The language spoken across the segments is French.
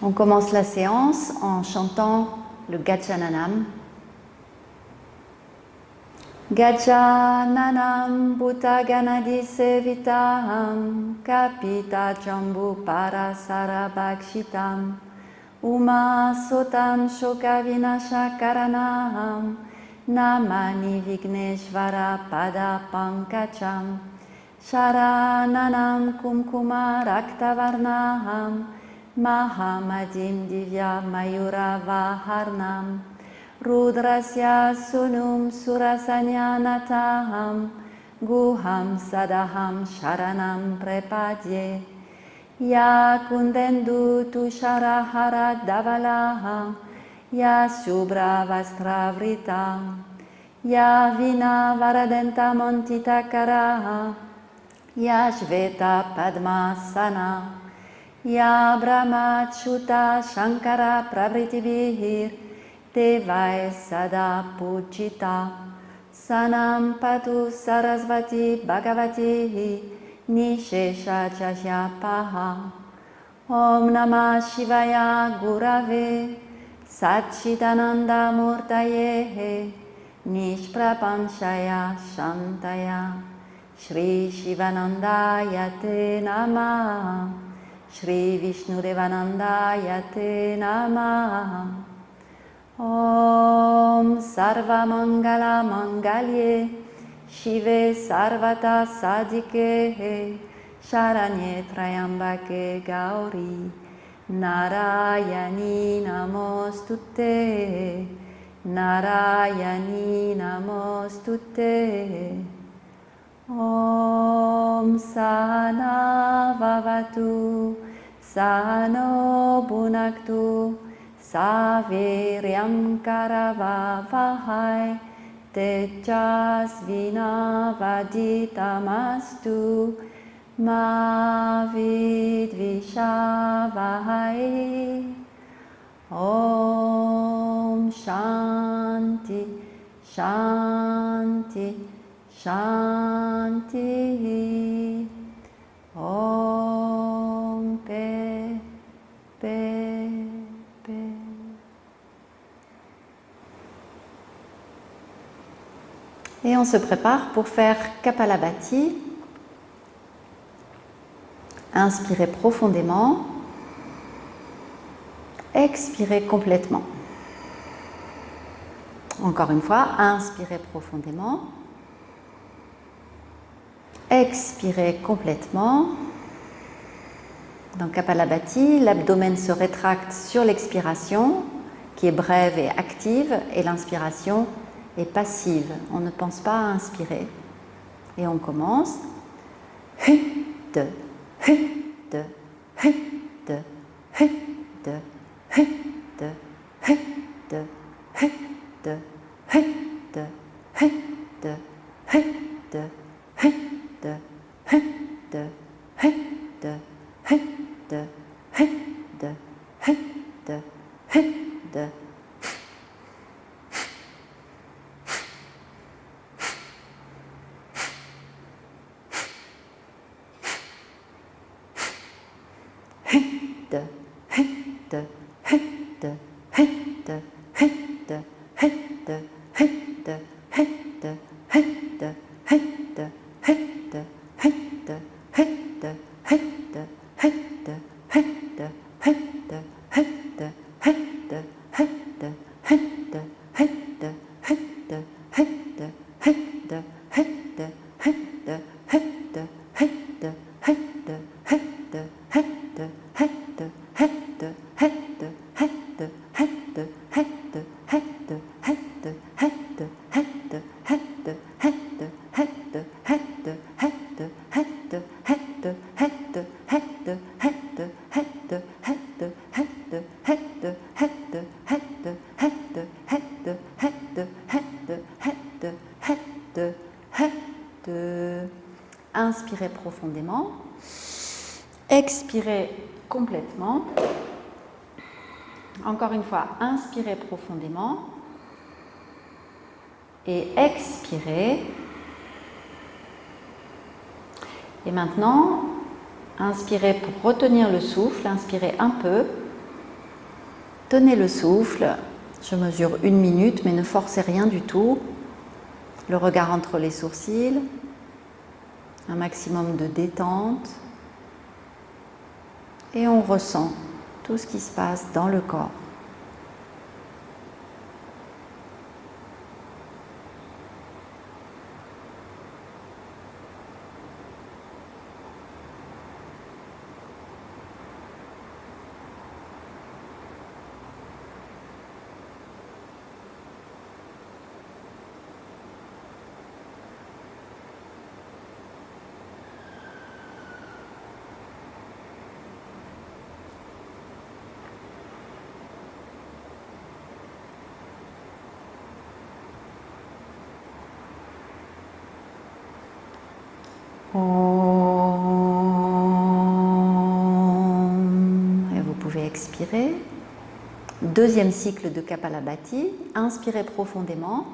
On commence la séance en chantant le Gajananam. Gajananam Bhuta Ganadi Sevitaham Kapita Jambu Parasara Bhakshitam Uma Sotam Shoka Vinasha Karanaham Namani Vigneshvara Pada Pankacham Sharananam Kumkuma Raktavarnaham Mahamadim Divya Mayura Vaharnam Rudrasya Sunum Surasanyanathaham Guham Sadaham Sharanam Prepadye Ya Kundendu Tusharahara Davalaha Ya Subra Vastravrita Ya Vina Varadenta Montita Karaha Ya Shveta Padmasana Ya Brahma Chuta Shankara Pravritibhir Devai Sada Pujita Sanam Patu Sarasvati Bhagavati Nishesha Chashyapaha Om Namah Shivaya Gurave Satchitananda Murtaye Nishprapanchaya Shantaya Shri Shivanandaya Te Namah Shri Vishnudevanandaya Te Namah Om Sarva Mangala Mangalye Shive Sarvata Sadike Sharanye Trayambake Gauri Narayani Namostute Narayani Namostute Om Sahana Vavatu Sahano Bhunaktu Saviryam Karavavahai Tejasvina Vaditamastu Ma Vidvishavahai Om Shanti Shanti Shanti Om Pe Pe Pe. Et on se prépare pour faire Kapalabhati. Inspirez profondément, expirez complètement. Encore une fois, inspirez profondément, expirez complètement. Dans Kapalabhati, l'abdomen se rétracte sur l'expiration, qui est brève et active, et l'inspiration est passive. On ne pense pas à inspirer. Et on commence. Inspirez profondément, expirez complètement. Encore une fois, inspirez profondément et expirez. Et maintenant, inspirez pour retenir le souffle, inspirez un peu Tenez le souffle, je mesure 1 minute, mais ne forcez rien du tout. Le regard entre les sourcils, un maximum de détente. Et on ressent tout ce qui se passe dans le corps. Et vous pouvez expirer. Deuxième cycle de Kapalabhati. Inspirez profondément.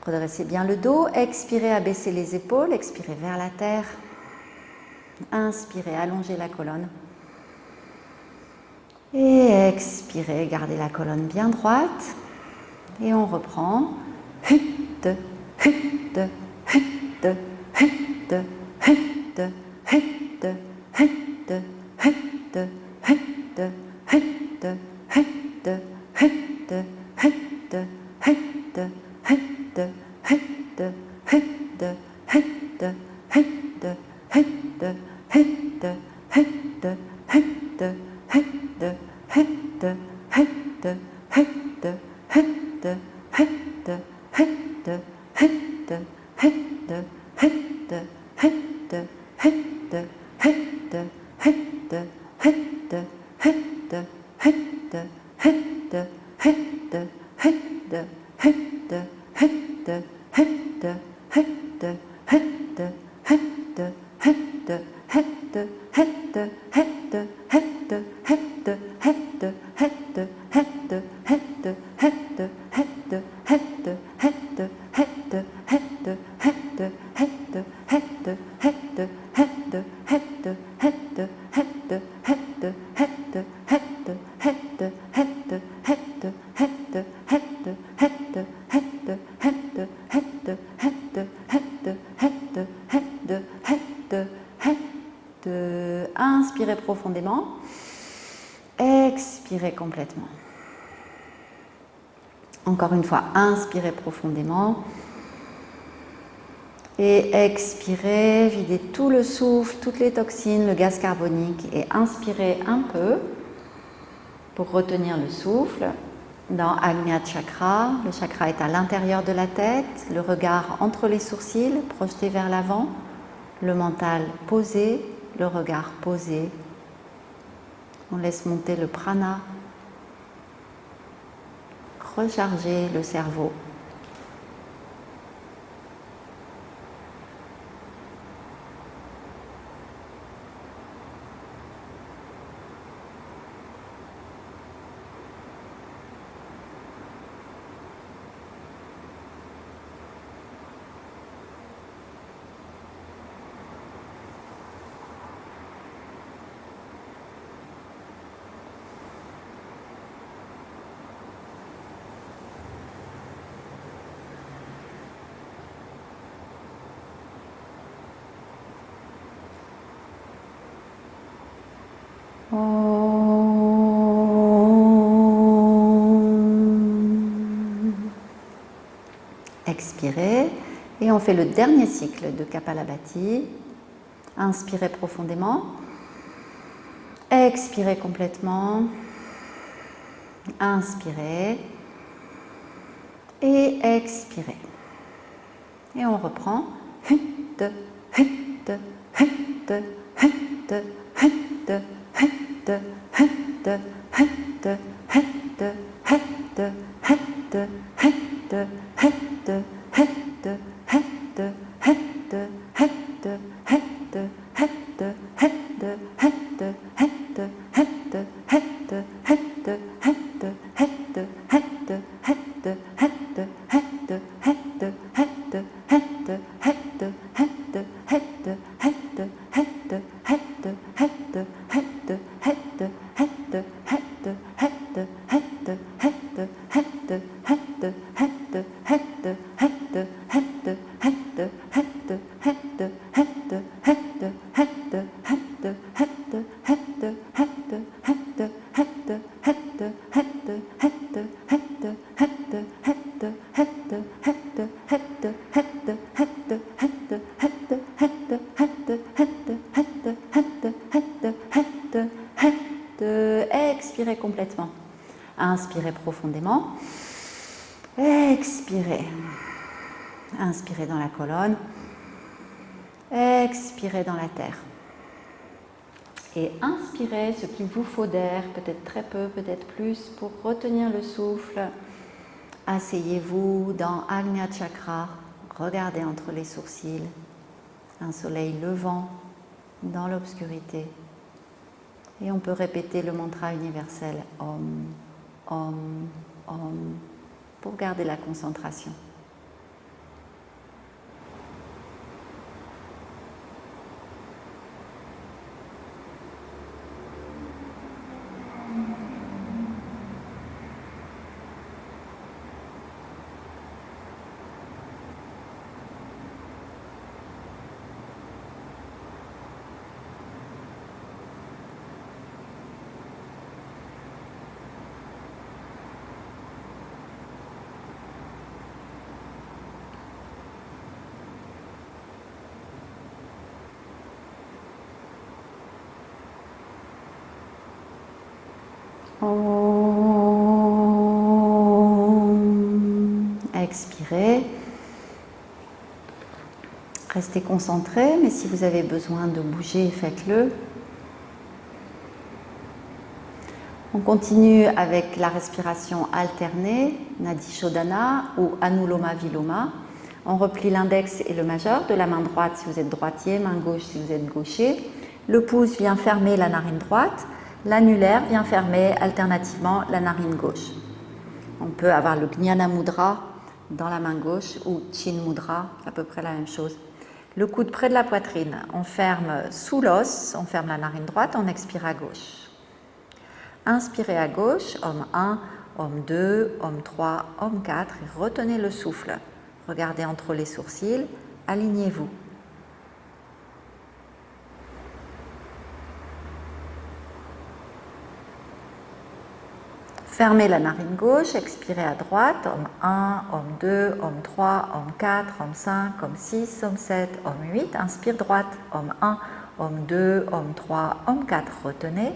Redressez bien le dos. Expirez, abaissez les épaules. Expirez vers la terre. Inspirez, allongez la colonne. Et expirez, gardez la colonne bien droite. Et on reprend. Inspirez profondément, expirez complètement. Encore une fois, inspirez profondément et expirez, videz tout le souffle, toutes les toxines, le gaz carbonique et inspirez un peu pour retenir le souffle dans Ajna Chakra. Le chakra est à l'intérieur de la tête, le regard entre les sourcils, projeté vers l'avant, le mental posé, le regard posé. On laisse monter le prana, recharger le cerveau. Expirez et on fait le dernier cycle de Kapalabhati. Inspirez profondément, expirez complètement, inspirez et expirez. Et on reprend. Expirez complètement. Inspirez profondément. Expirez. Inspirez dans la colonne. Expirez dans la terre. Et inspirez ce qu'il vous faut d'air, peut-être très peu, peut-être plus, pour retenir le souffle. Asseyez-vous dans Ajna Chakra. Regardez entre les sourcils. Un soleil levant dans l'obscurité. Et on peut répéter le mantra universel Om, Om, Om, pour garder la concentration. Expirez. Restez concentré, mais si vous avez besoin de bouger, faites-le. On continue avec la respiration alternée, Nadi Shodhana ou Anuloma Viloma. On replie l'index et le majeur de la main droite si vous êtes droitier, main gauche si vous êtes gaucher. Le pouce vient fermer la narine droite, l'annulaire vient fermer alternativement la narine gauche. On peut avoir le Jnana Mudra dans la main gauche ou Chin Mudra, à peu près la même chose. Le coude près de la poitrine, on ferme sous l'os, on ferme la narine droite, on expire à gauche. Inspirez à gauche, Om 1, Om 2, Om 3, Om 4 et retenez le souffle. Regardez entre les sourcils, alignez-vous. Fermez la narine gauche, expirez à droite, Om 1, Om 2, Om 3, Om 4, Om 5, Om 6, Om 7, Om 8. Inspire droite, Om 1, Om 2, Om 3, Om 4. Retenez.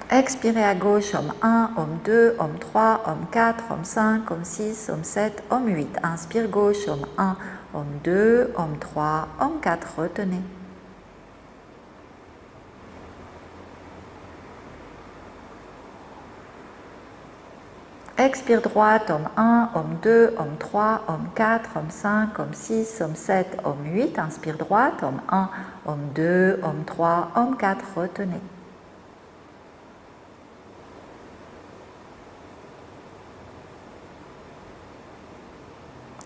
Expirez à gauche, Om 1, Om 2, Om 3, Om 4, Om 5, Om 6, Om 7, Om 8. Inspire gauche, Om 1, Om 2, Om 3, Om 4. Retenez. Expire droite, Om 1, Om 2, Om 3, Om 4, Om 5, Om 6, Om 7, Om 8. Inspire droite, Om 1, Om 2, Om 3, Om 4. Retenez.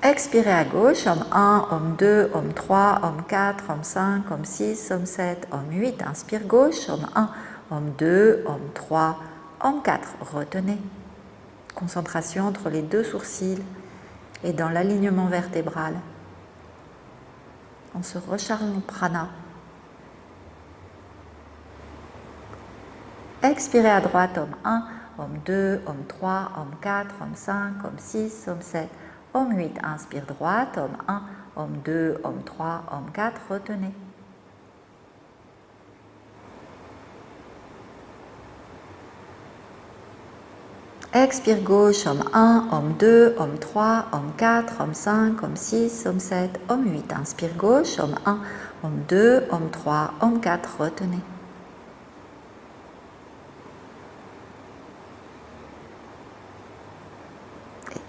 Expirez à gauche, Om 1, Om 2, Om 3, Om 4, Om 5, Om 6, Om 7, Om 8. Inspire gauche, Om 1, Om 2, Om 3, Om 4. Retenez. Concentration entre les deux sourcils et dans l'alignement vertébral. On se recharge en prana. Expirez à droite, Om 1, Om 2, Om 3, Om 4, Om 5, Om 6, Om 7, Om 8. Inspire droite, Om 1, Om 2, Om 3, Om 4. Retenez. Expire gauche, Om 1, Om 2, Om 3, Om 4, Om 5, Om 6, Om 7, Om 8. Inspire gauche, Om 1, Om 2, Om 3, Om 4. Retenez.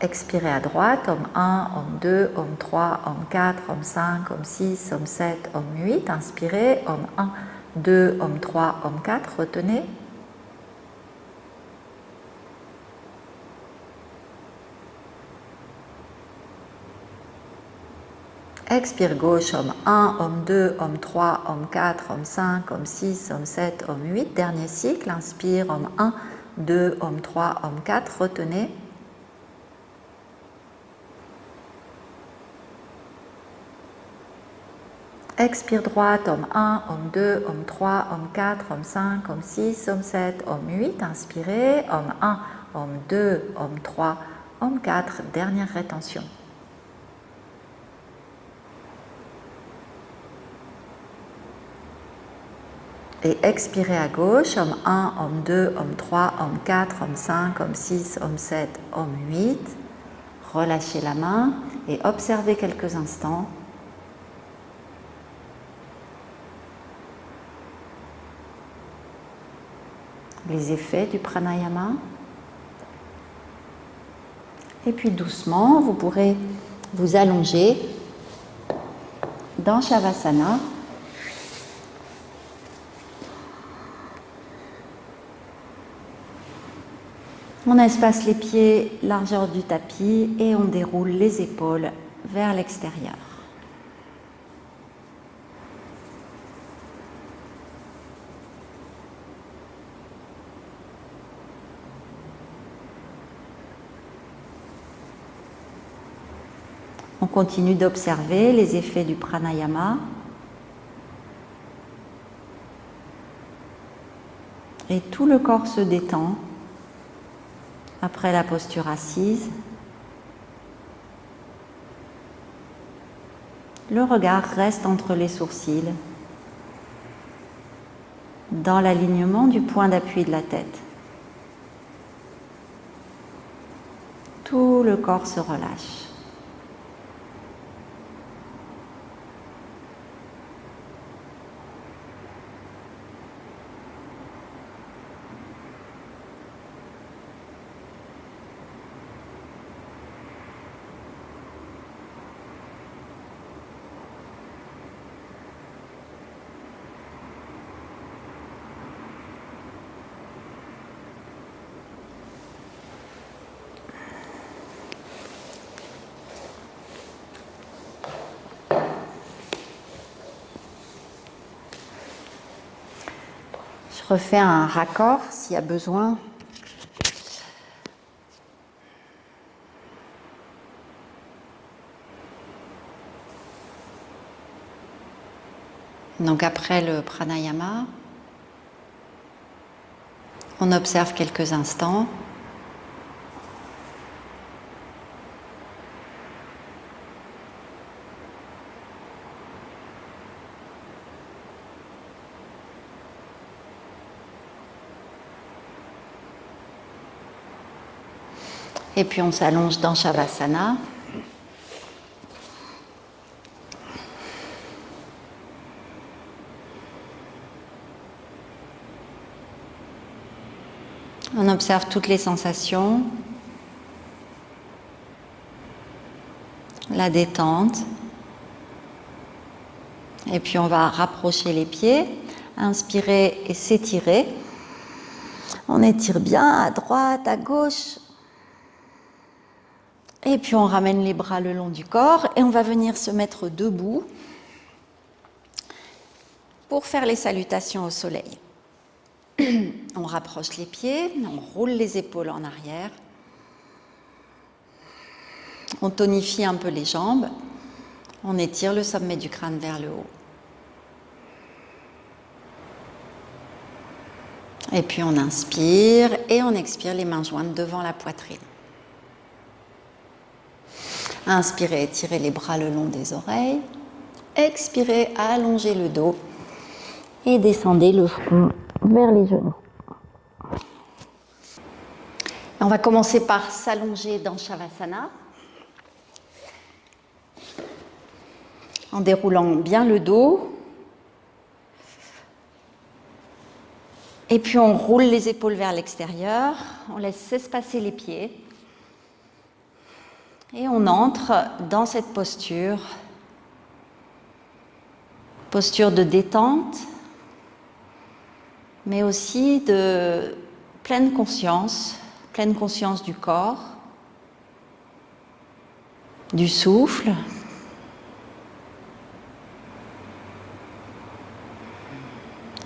Expirez à droite, Om 1, Om 2, Om 3, Om 4, Om 5, Om 6, Om 7, Om 8. Inspirez, Om 1, 2, Om 3, Om 4. Retenez. Expire gauche, Om 1, Om 2, Om 3, Om 4, Om 5, Om 6, Om 7, Om 8. Dernier cycle, inspire, Om 1, 2, homme 3, homme 4, retenez. Expire droite, homme 1, homme 2, homme 3, homme 4, homme 5, homme 6, homme 7, homme 8. Inspirez, homme 1, homme 2, homme 3, homme 4. Dernière rétention. Et expirez à gauche, homme 1, homme 2, homme 3, homme 4, homme 5, homme 6, homme 7, homme 8. Relâchez la main et observez quelques instants. Les effets du pranayama. Et puis doucement, vous pourrez vous allonger dans Shavasana. On espace les pieds, largeur du tapis, et on déroule les épaules vers l'extérieur. On continue d'observer les effets du pranayama. Et tout le corps se détend après la posture assise. Le regard reste entre les sourcils, dans l'alignement du point d'appui de la tête. Tout le corps se relâche. Je refais un raccord s'il y a besoin. Donc après le pranayama, on observe quelques instants. Et puis on s'allonge dans Shavasana. On observe toutes les sensations, la détente. Et puis on va rapprocher les pieds, inspirer et s'étirer. On étire bien à droite, à gauche. Et puis on ramène les bras le long du corps et on va venir se mettre debout pour faire les salutations au soleil. On rapproche les pieds, on roule les épaules en arrière. On tonifie un peu les jambes. On étire le sommet du crâne vers le haut. Et puis on inspire et on expire les mains jointes devant la poitrine. Inspirez, étirez les bras le long des oreilles. Expirez, allongez le dos et descendez le front vers les genoux. On va commencer par s'allonger dans Shavasana en déroulant bien le dos. Et puis on roule les épaules vers l'extérieur, on laisse s'espacer les pieds et on entre dans cette posture de détente, mais aussi de pleine conscience du corps, du souffle.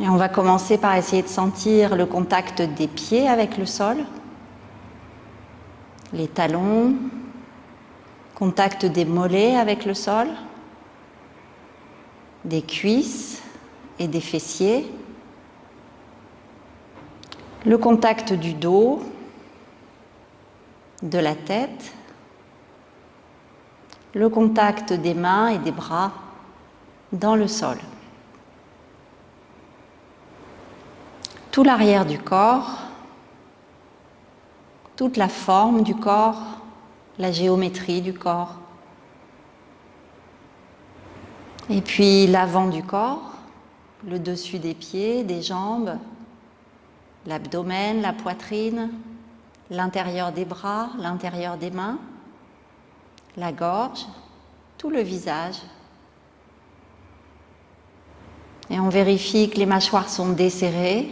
Et on va commencer par essayer de sentir le contact des pieds avec le sol, les talons, contact des mollets avec le sol, des cuisses et des fessiers, le contact du dos, de la tête, le contact des mains et des bras dans le sol. Tout l'arrière du corps, toute la forme du corps, la géométrie du corps. Et puis l'avant du corps, le dessus des pieds, des jambes, l'abdomen, la poitrine, l'intérieur des bras, l'intérieur des mains, la gorge, tout le visage. Et on vérifie que les mâchoires sont desserrées,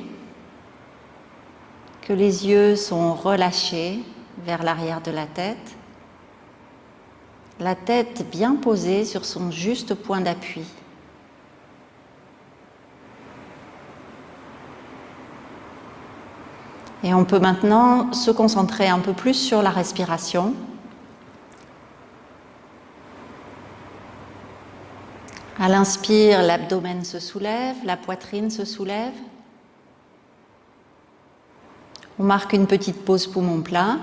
que les yeux sont relâchés vers l'arrière de la tête bien posée sur son juste point d'appui. Et on peut maintenant se concentrer un peu plus sur la respiration. À l'inspire, l'abdomen se soulève, la poitrine se soulève. On marque une petite pause poumon plein.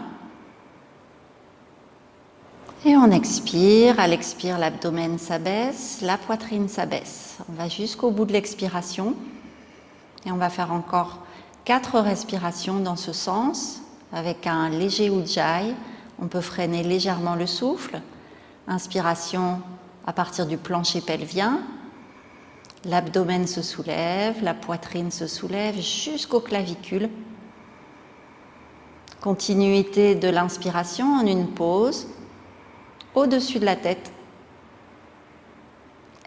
Et on expire. À l'expire, l'abdomen s'abaisse, la poitrine s'abaisse. On va jusqu'au bout de l'expiration. Et on va faire encore 4 respirations dans ce sens, avec un léger ujjayi. On peut freiner légèrement le souffle. Inspiration à partir du plancher pelvien. L'abdomen se soulève, la poitrine se soulève jusqu'aux clavicules. Continuité de l'inspiration en une pause, au-dessus de la tête.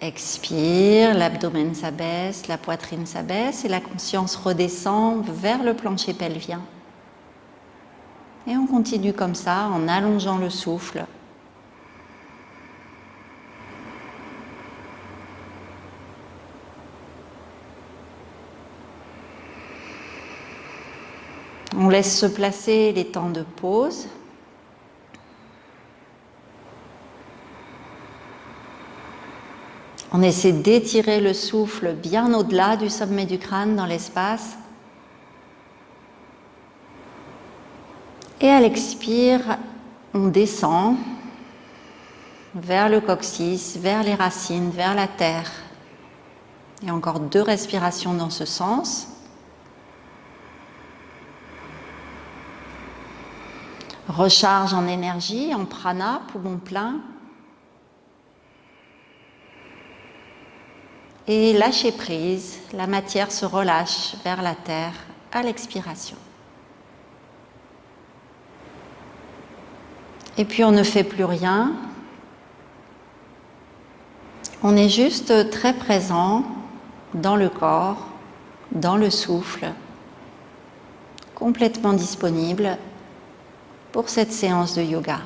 Expire, l'abdomen s'abaisse, la poitrine s'abaisse et la conscience redescend vers le plancher pelvien. Et on continue comme ça en allongeant le souffle. On laisse se placer les temps de pause. On essaie d'étirer le souffle bien au-delà du sommet du crâne dans l'espace. Et à l'expire, on descend vers le coccyx, vers les racines, vers la terre. Et encore 2 respirations dans ce sens. Recharge en énergie, en prana, poumon plein. Et lâcher prise, la matière se relâche vers la terre à l'expiration. Et puis on ne fait plus rien. On est juste très présent dans le corps, dans le souffle, complètement disponible pour cette séance de yoga.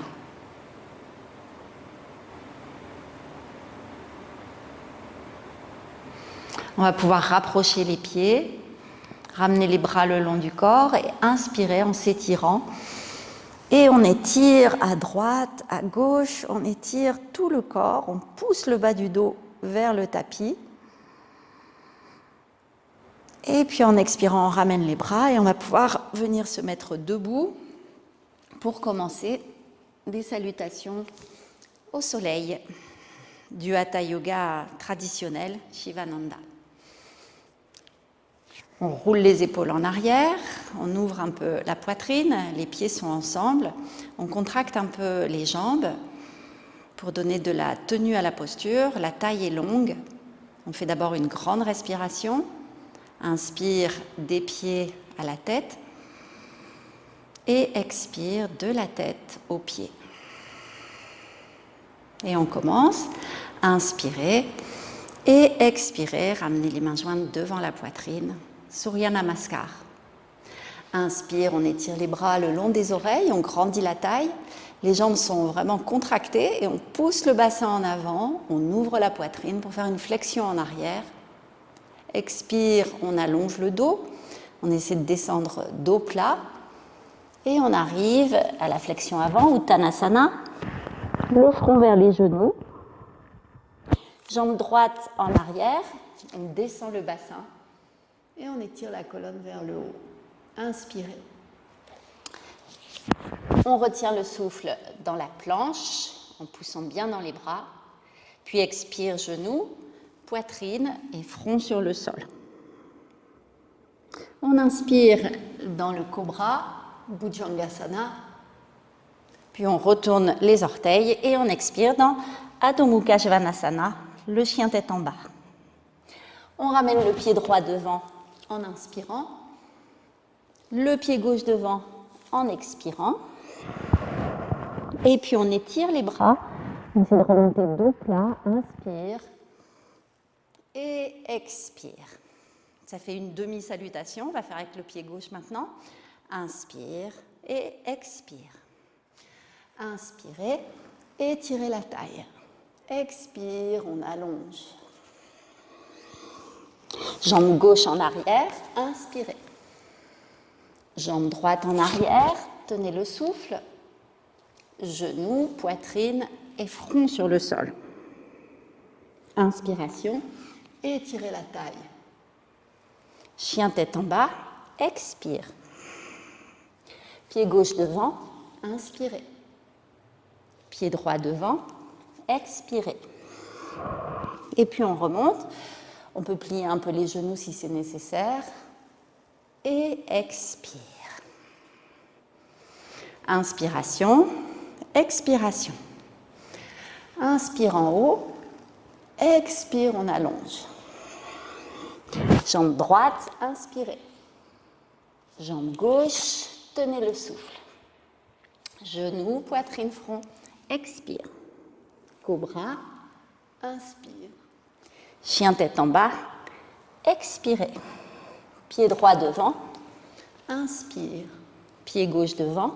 On va pouvoir rapprocher les pieds, ramener les bras le long du corps et inspirer en s'étirant. Et on étire à droite, à gauche, on étire tout le corps, on pousse le bas du dos vers le tapis. Et puis en expirant, on ramène les bras et on va pouvoir venir se mettre debout pour commencer des salutations au soleil du Hatha Yoga traditionnel Shivananda. On roule les épaules en arrière, on ouvre un peu la poitrine, les pieds sont ensemble, on contracte un peu les jambes pour donner de la tenue à la posture, la taille est longue. On fait d'abord une grande respiration, inspire des pieds à la tête et expire de la tête aux pieds. Et on commence à inspirer et expirer, ramener les mains jointes devant la poitrine. Surya Namaskar. Inspire, on étire les bras le long des oreilles, on grandit la taille. Les jambes sont vraiment contractées et on pousse le bassin en avant, on ouvre la poitrine pour faire une flexion en arrière. expire, on allonge le dos, on essaie de descendre dos plat, et on arrive à la flexion avant, Uttanasana, le front vers les genoux, jambe droite en arrière, on descend le bassin, et on étire la colonne vers le haut. Inspirez. On retient le souffle dans la planche, en poussant bien dans les bras, puis expire, genoux, poitrine et front sur le sol. On inspire dans le cobra, Bhujangasana, puis on retourne les orteils et on expire dans Adho Mukha Svanasana, le chien tête en bas. On ramène le pied droit devant en inspirant, le pied gauche devant en expirant, et puis on étire les bras, on essaie de remonter dos plat, inspire et expire. Ça fait une demi-salutation, on va faire avec le pied gauche maintenant. Inspire et expire. Inspirez, étirez la taille. Expire, on allonge. Jambe gauche en arrière, inspirez. Jambe droite en arrière, tenez le souffle. Genoux, poitrine et front sur le sol. Inspiration, étirez la taille. Chien tête en bas, expire. Pied gauche devant, inspirez. Pied droit devant, expirez. Et puis on remonte. On peut plier un peu les genoux si c'est nécessaire. Et expire. Inspiration, expiration. Inspire en haut, expire, on allonge. Jambe droite, inspirez. Jambe gauche, tenez le souffle. Genoux, poitrine, front, expire. Cobra, inspire. Chien tête en bas, expirez. Pied droit devant, inspire. Pied gauche devant,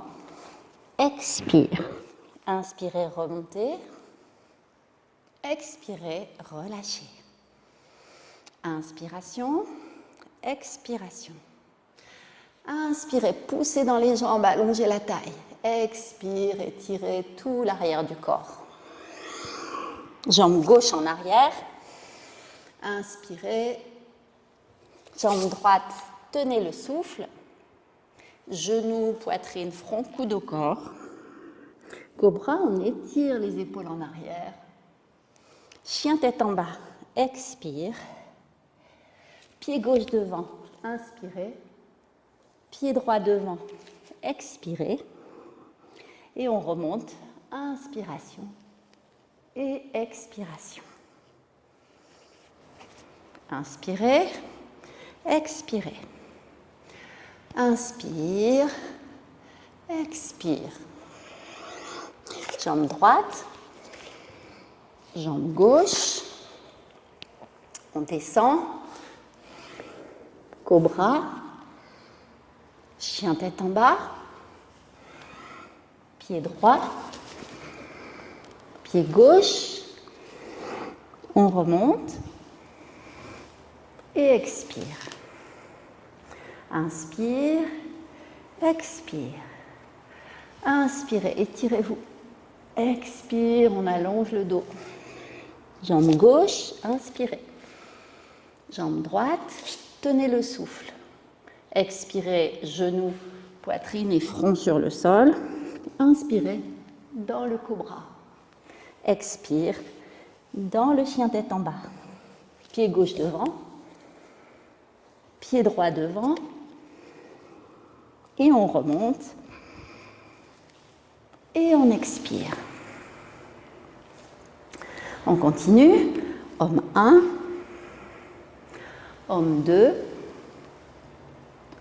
expire. Inspirez, remontez. Expirez, relâchez. Inspiration, expiration. Inspirez, poussez dans les jambes, allongez la taille. Expire, étirez tout l'arrière du corps. Jambe gauche en arrière. Inspirez. Jambe droite, tenez le souffle. Genoux, poitrine, front, coude au corps. Cobra, on étire les épaules en arrière. Chien tête en bas, expire. Pied gauche devant, inspirez. Pied droit devant, expirez. Et on remonte, inspiration et expiration. Inspirez, expirez. Inspire, expire. Jambe droite, jambe gauche. On descend. Cobra. Chien tête en bas. Pied droit. Pied gauche. On remonte. Et expire. Inspire, expire. Inspirez, étirez-vous. Expire, on allonge le dos. Jambe gauche, inspirez. Jambe droite, tenez le souffle. Expirez, genoux, poitrine et front sur le sol. Inspirez dans le cobra. Expire dans le chien tête en bas. Pied gauche devant. Pied droit devant. Et on remonte. Et on expire. On continue. Homme 1. Homme 2.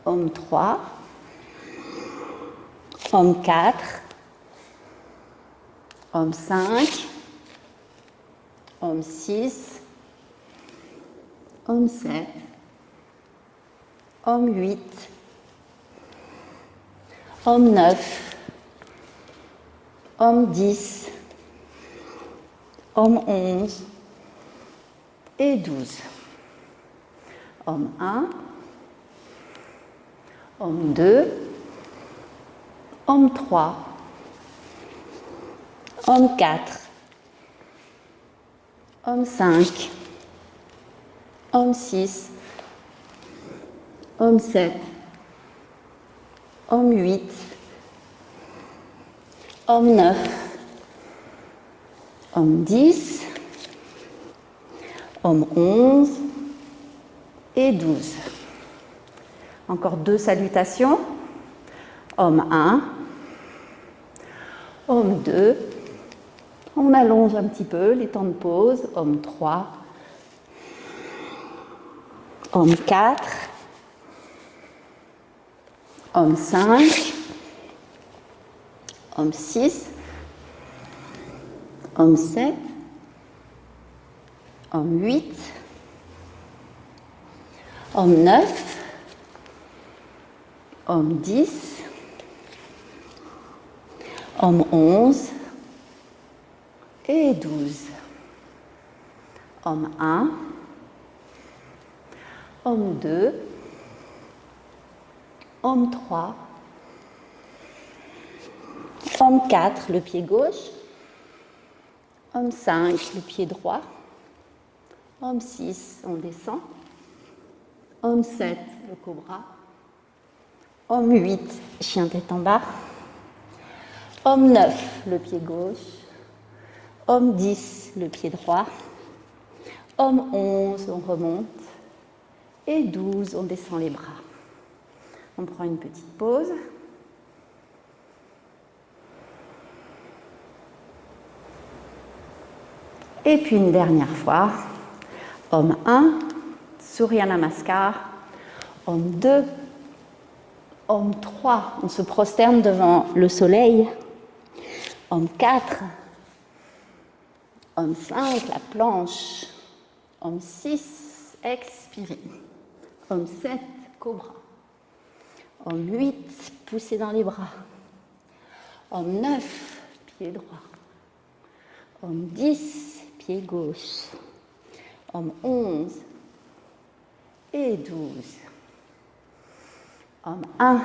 Homme 3. Homme 4. Homme 5. Homme 6. Homme 7. Homme 8. Homme 9. Homme 10. Homme 11. Et 12. Homme 1, homme 2, homme 3, homme 4, homme 5, homme 6, homme 7, homme 8, homme 9, homme 10, homme 11 et 12. Encore 2 salutations. Homme 1, homme 2, on allonge un petit peu les temps de pause. Homme 3, homme 4, homme 5, homme 6, homme 7, homme 8, homme 9, homme 10, homme 11 et 12. Homme 1, homme 2, homme 3, homme 4, le pied gauche, homme 5, le pied droit, homme 6, on descend, homme 7, le cobra, homme 8, chien tête en bas, homme 9, le pied gauche, homme 10, le pied droit, homme 11, on remonte, et 12, on descend les bras. On prend une petite pause. Et puis une dernière fois, homme 1, Surya Namaskar, homme 2, homme 3, on se prosterne devant le soleil, homme 4, homme 5, la planche, homme 6, expirez, homme 7, cobra, homme 8, poussez dans les bras, homme 9, pied droit, homme 10, pied gauche, homme 11 et 12. Homme 1,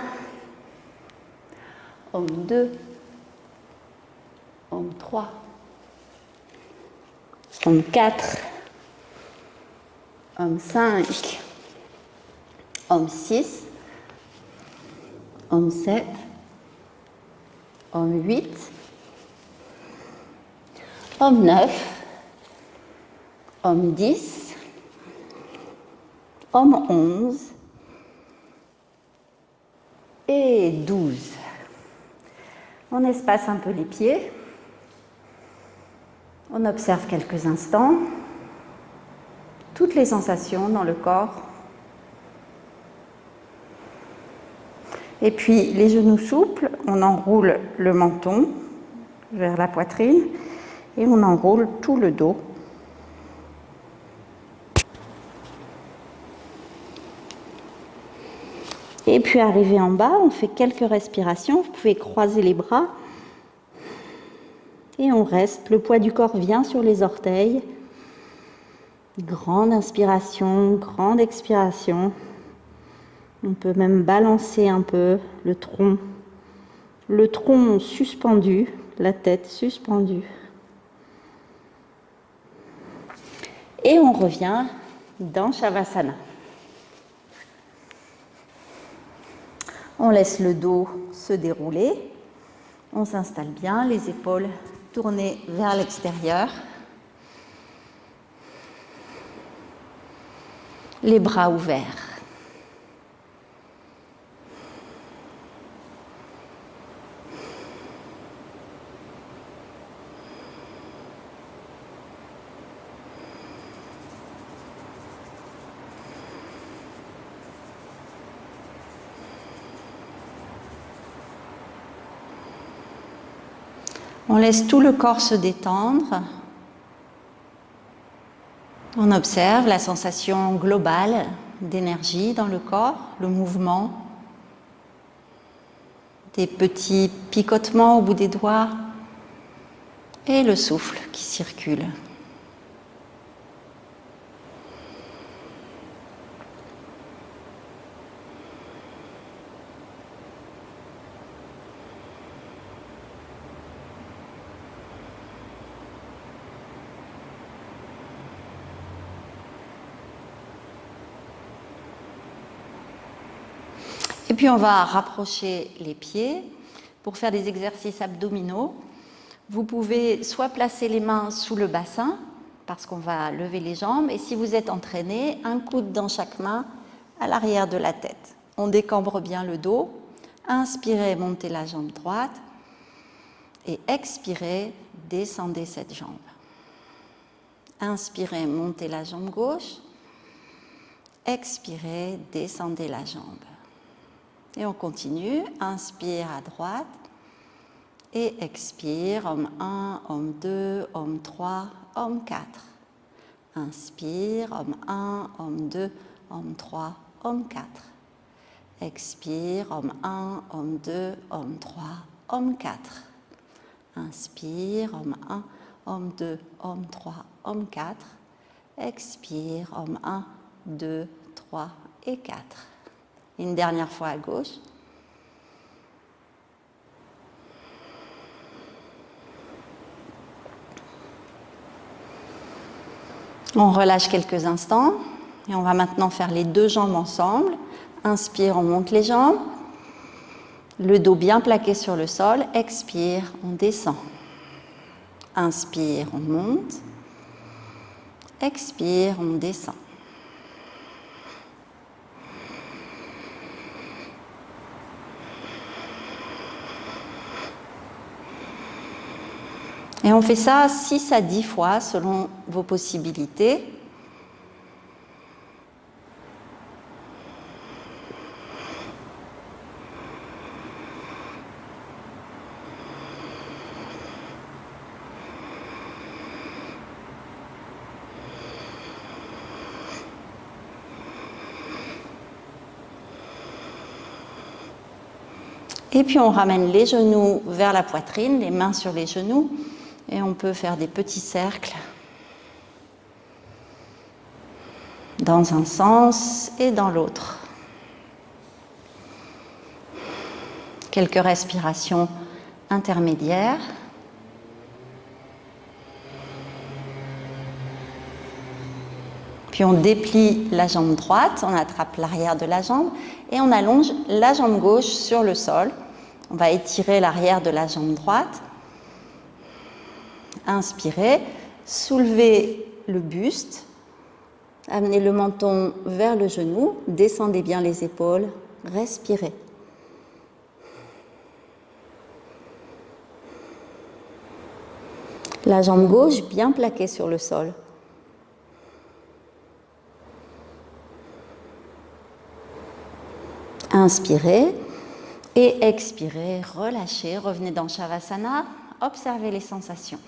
homme 2, homme 3, homme 4, homme 5, homme 6, homme 7, homme 8, homme 9, homme 10, homme 11 et 12. On espace un peu les pieds. On observe quelques instants toutes les sensations dans le corps. Et puis les genoux souples, on enroule le menton vers la poitrine et on enroule tout le dos. Et puis arrivé en bas, on fait quelques respirations. Vous pouvez croiser les bras. Et on reste. Le poids du corps vient sur les orteils. Grande inspiration, grande expiration. On peut même balancer un peu le tronc. Le tronc suspendu, la tête suspendue. Et on revient dans Shavasana. On laisse le dos se dérouler. On s'installe bien, les épaules tournées vers l'extérieur. Les bras ouverts. On laisse tout le corps se détendre. On observe la sensation globale d'énergie dans le corps, le mouvement, des petits picotements au bout des doigts et le souffle qui circule. Et puis on va rapprocher les pieds pour faire des exercices abdominaux. Vous pouvez soit placer les mains sous le bassin, parce qu'on va lever les jambes, et si vous êtes entraîné, un coude dans chaque main à l'arrière de la tête. On décambre bien le dos. Inspirez, montez la jambe droite. Et expirez, descendez cette jambe. Inspirez, montez la jambe gauche. Expirez, descendez la jambe. Et on continue. Inspire à droite. Et expire, homme 1, homme 2, homme 3, homme 4. Inspire, homme 1, homme 2, homme 3, homme 4. Expire, homme 1, homme 2, homme 3, homme 4. Inspire, homme 1, homme 2, homme 3, homme 4. Expire, homme 1, 2, 3 et 4. Une dernière fois à gauche. On relâche quelques instants et on va maintenant faire les deux jambes ensemble. Inspire, on monte les jambes. Le dos bien plaqué sur le sol. Expire, on descend. Inspire, on monte. Expire, on descend. Et on fait ça 6 à 10 fois selon vos possibilités. Et puis on ramène les genoux vers la poitrine, les mains sur les genoux. Et on peut faire des petits cercles dans un sens et dans l'autre. Quelques respirations intermédiaires. Puis on déplie la jambe droite, on attrape l'arrière de la jambe et on allonge la jambe gauche sur le sol. On va étirer l'arrière de la jambe droite. Inspirez, soulevez le buste, amenez le menton vers le genou, descendez bien les épaules, respirez. La jambe gauche bien plaquée sur le sol. Inspirez et expirez, relâchez, revenez dans Shavasana, observez les sensations.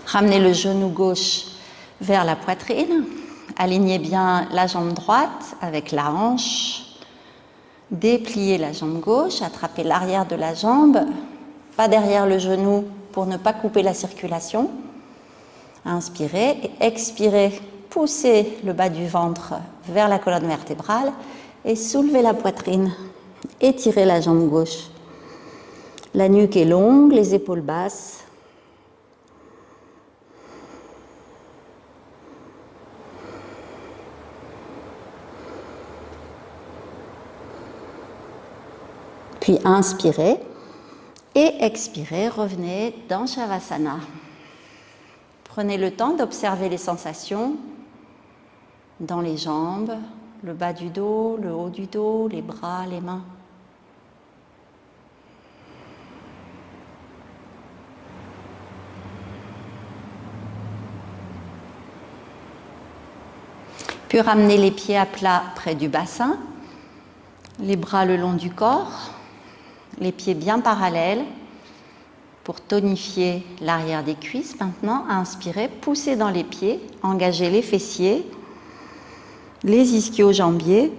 Ramenez le genou gauche vers la poitrine. Alignez bien la jambe droite avec la hanche. Dépliez la jambe gauche, attrapez l'arrière de la jambe, pas derrière le genou pour ne pas couper la circulation. Inspirez et expirez. Poussez le bas du ventre vers la colonne vertébrale et soulevez la poitrine. Étirez la jambe gauche. La nuque est longue, les épaules basses. Puis inspirez et expirez, revenez dans Shavasana. Prenez le temps d'observer les sensations dans les jambes, le bas du dos, le haut du dos, les bras, les mains. Puis ramenez les pieds à plat près du bassin, les bras le long du corps. Les pieds bien parallèles pour tonifier l'arrière des cuisses. Maintenant, inspirez, poussez dans les pieds, engagez les fessiers, les ischio-jambiers,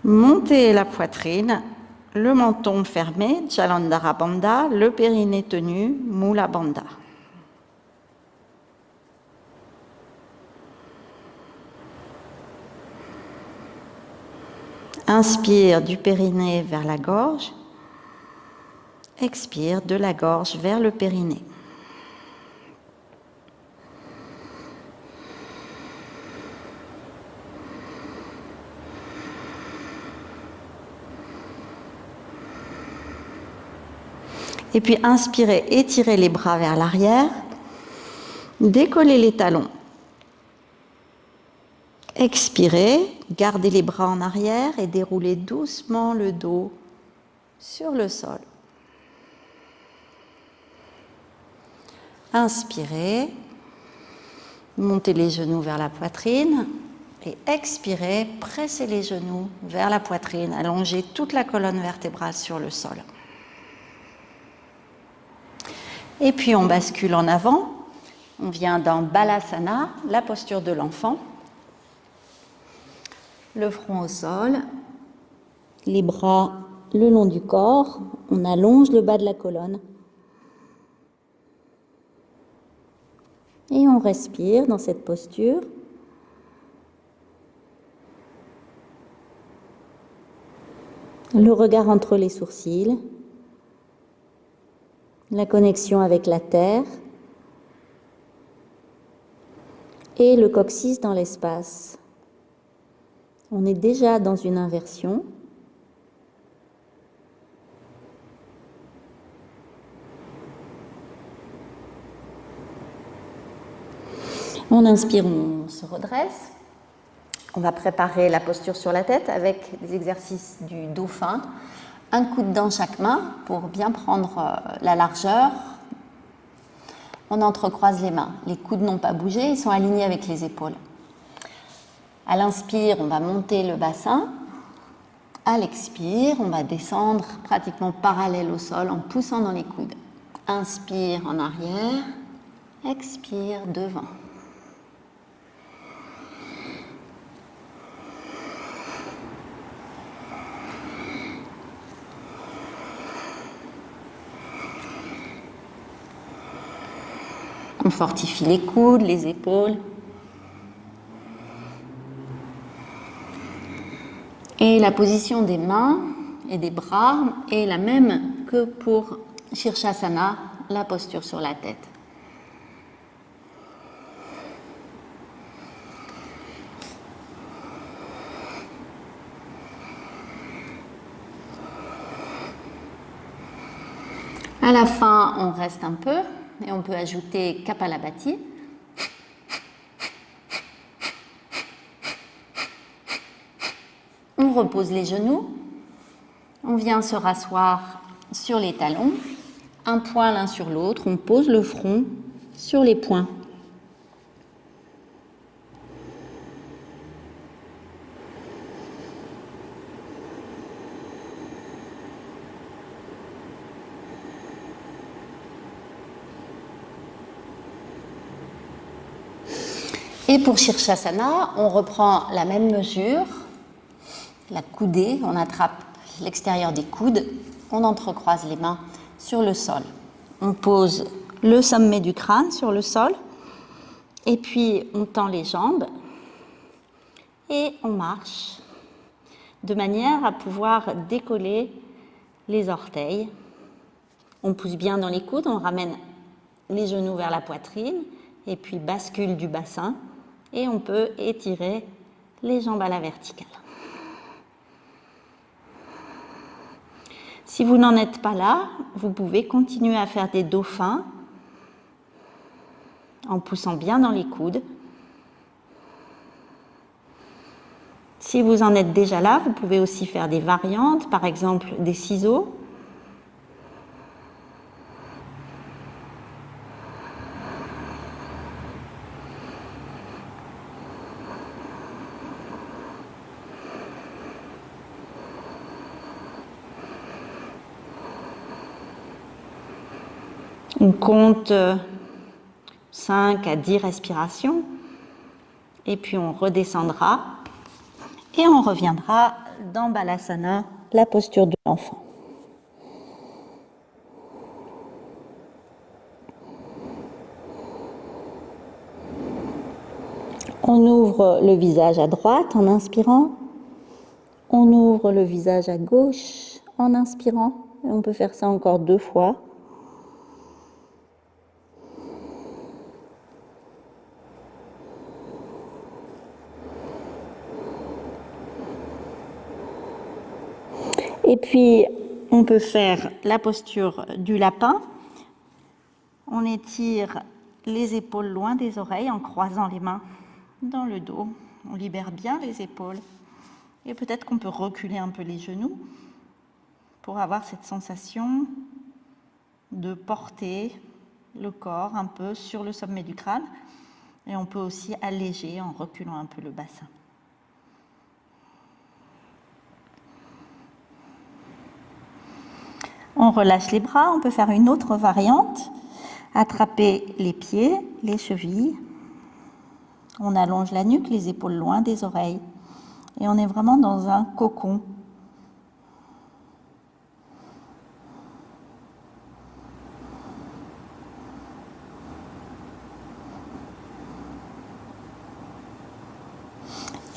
montez la poitrine, le menton fermé, Jalandhara Bandha, le périnée tenu, Mula Bandha. Inspire du périnée vers la gorge. Expire de la gorge vers le périnée. Et puis inspirez, étirez les bras vers l'arrière. Décollez les talons. Expirez, gardez les bras en arrière et déroulez doucement le dos sur le sol. Inspirez, montez les genoux vers la poitrine et expirez, pressez les genoux vers la poitrine, allongez toute la colonne vertébrale sur le sol. Et puis on bascule en avant, on vient dans Balasana, la posture de l'enfant. Le front au sol, les bras le long du corps, on allonge le bas de la colonne. Et on respire dans cette posture. Le regard entre les sourcils, la connexion avec la terre et le coccyx dans l'espace. On est déjà dans une inversion. On inspire, on se redresse. On va préparer la posture sur la tête avec des exercices du dauphin. Un coude dans chaque main pour bien prendre la largeur. On entrecroise les mains. Les coudes n'ont pas bougé, ils sont alignés avec les épaules. À l'inspire, on va monter le bassin. À l'expire, on va descendre pratiquement parallèle au sol en poussant dans les coudes. Inspire en arrière, expire devant. On fortifie les coudes, les épaules. Et la position des mains et des bras est la même que pour Shirshasana, la posture sur la tête. À la fin, on reste un peu et on peut ajouter Kapalabhati. On repose les genoux, on vient se rasseoir sur les talons, un poing l'un sur l'autre, on pose le front sur les poings. Et pour Shirshasana, on reprend la même mesure, la coudée, on attrape l'extérieur des coudes, on entrecroise les mains sur le sol. On pose le sommet du crâne sur le sol, et puis on tend les jambes, et on marche, de manière à pouvoir décoller les orteils. On pousse bien dans les coudes, on ramène les genoux vers la poitrine, et puis bascule du bassin, et on peut étirer les jambes à la verticale. Si vous n'en êtes pas là, vous pouvez continuer à faire des dauphins en poussant bien dans les coudes. Si vous en êtes déjà là, vous pouvez aussi faire des variantes, par exemple des ciseaux. On compte 5 à 10 respirations et puis on redescendra et on reviendra dans Balasana, la posture de l'enfant. On ouvre le visage à droite en inspirant, on ouvre le visage à gauche en inspirant, et on peut faire ça encore 2 fois. Et puis, on peut faire la posture du lapin. On étire les épaules loin des oreilles en croisant les mains dans le dos. On libère bien les épaules. Et peut-être qu'on peut reculer un peu les genoux pour avoir cette sensation de porter le corps un peu sur le sommet du crâne. Et on peut aussi alléger en reculant un peu le bassin. On relâche les bras, on peut faire une autre variante. Attraper les pieds, les chevilles. On allonge la nuque, les épaules loin des oreilles. Et on est vraiment dans un cocon.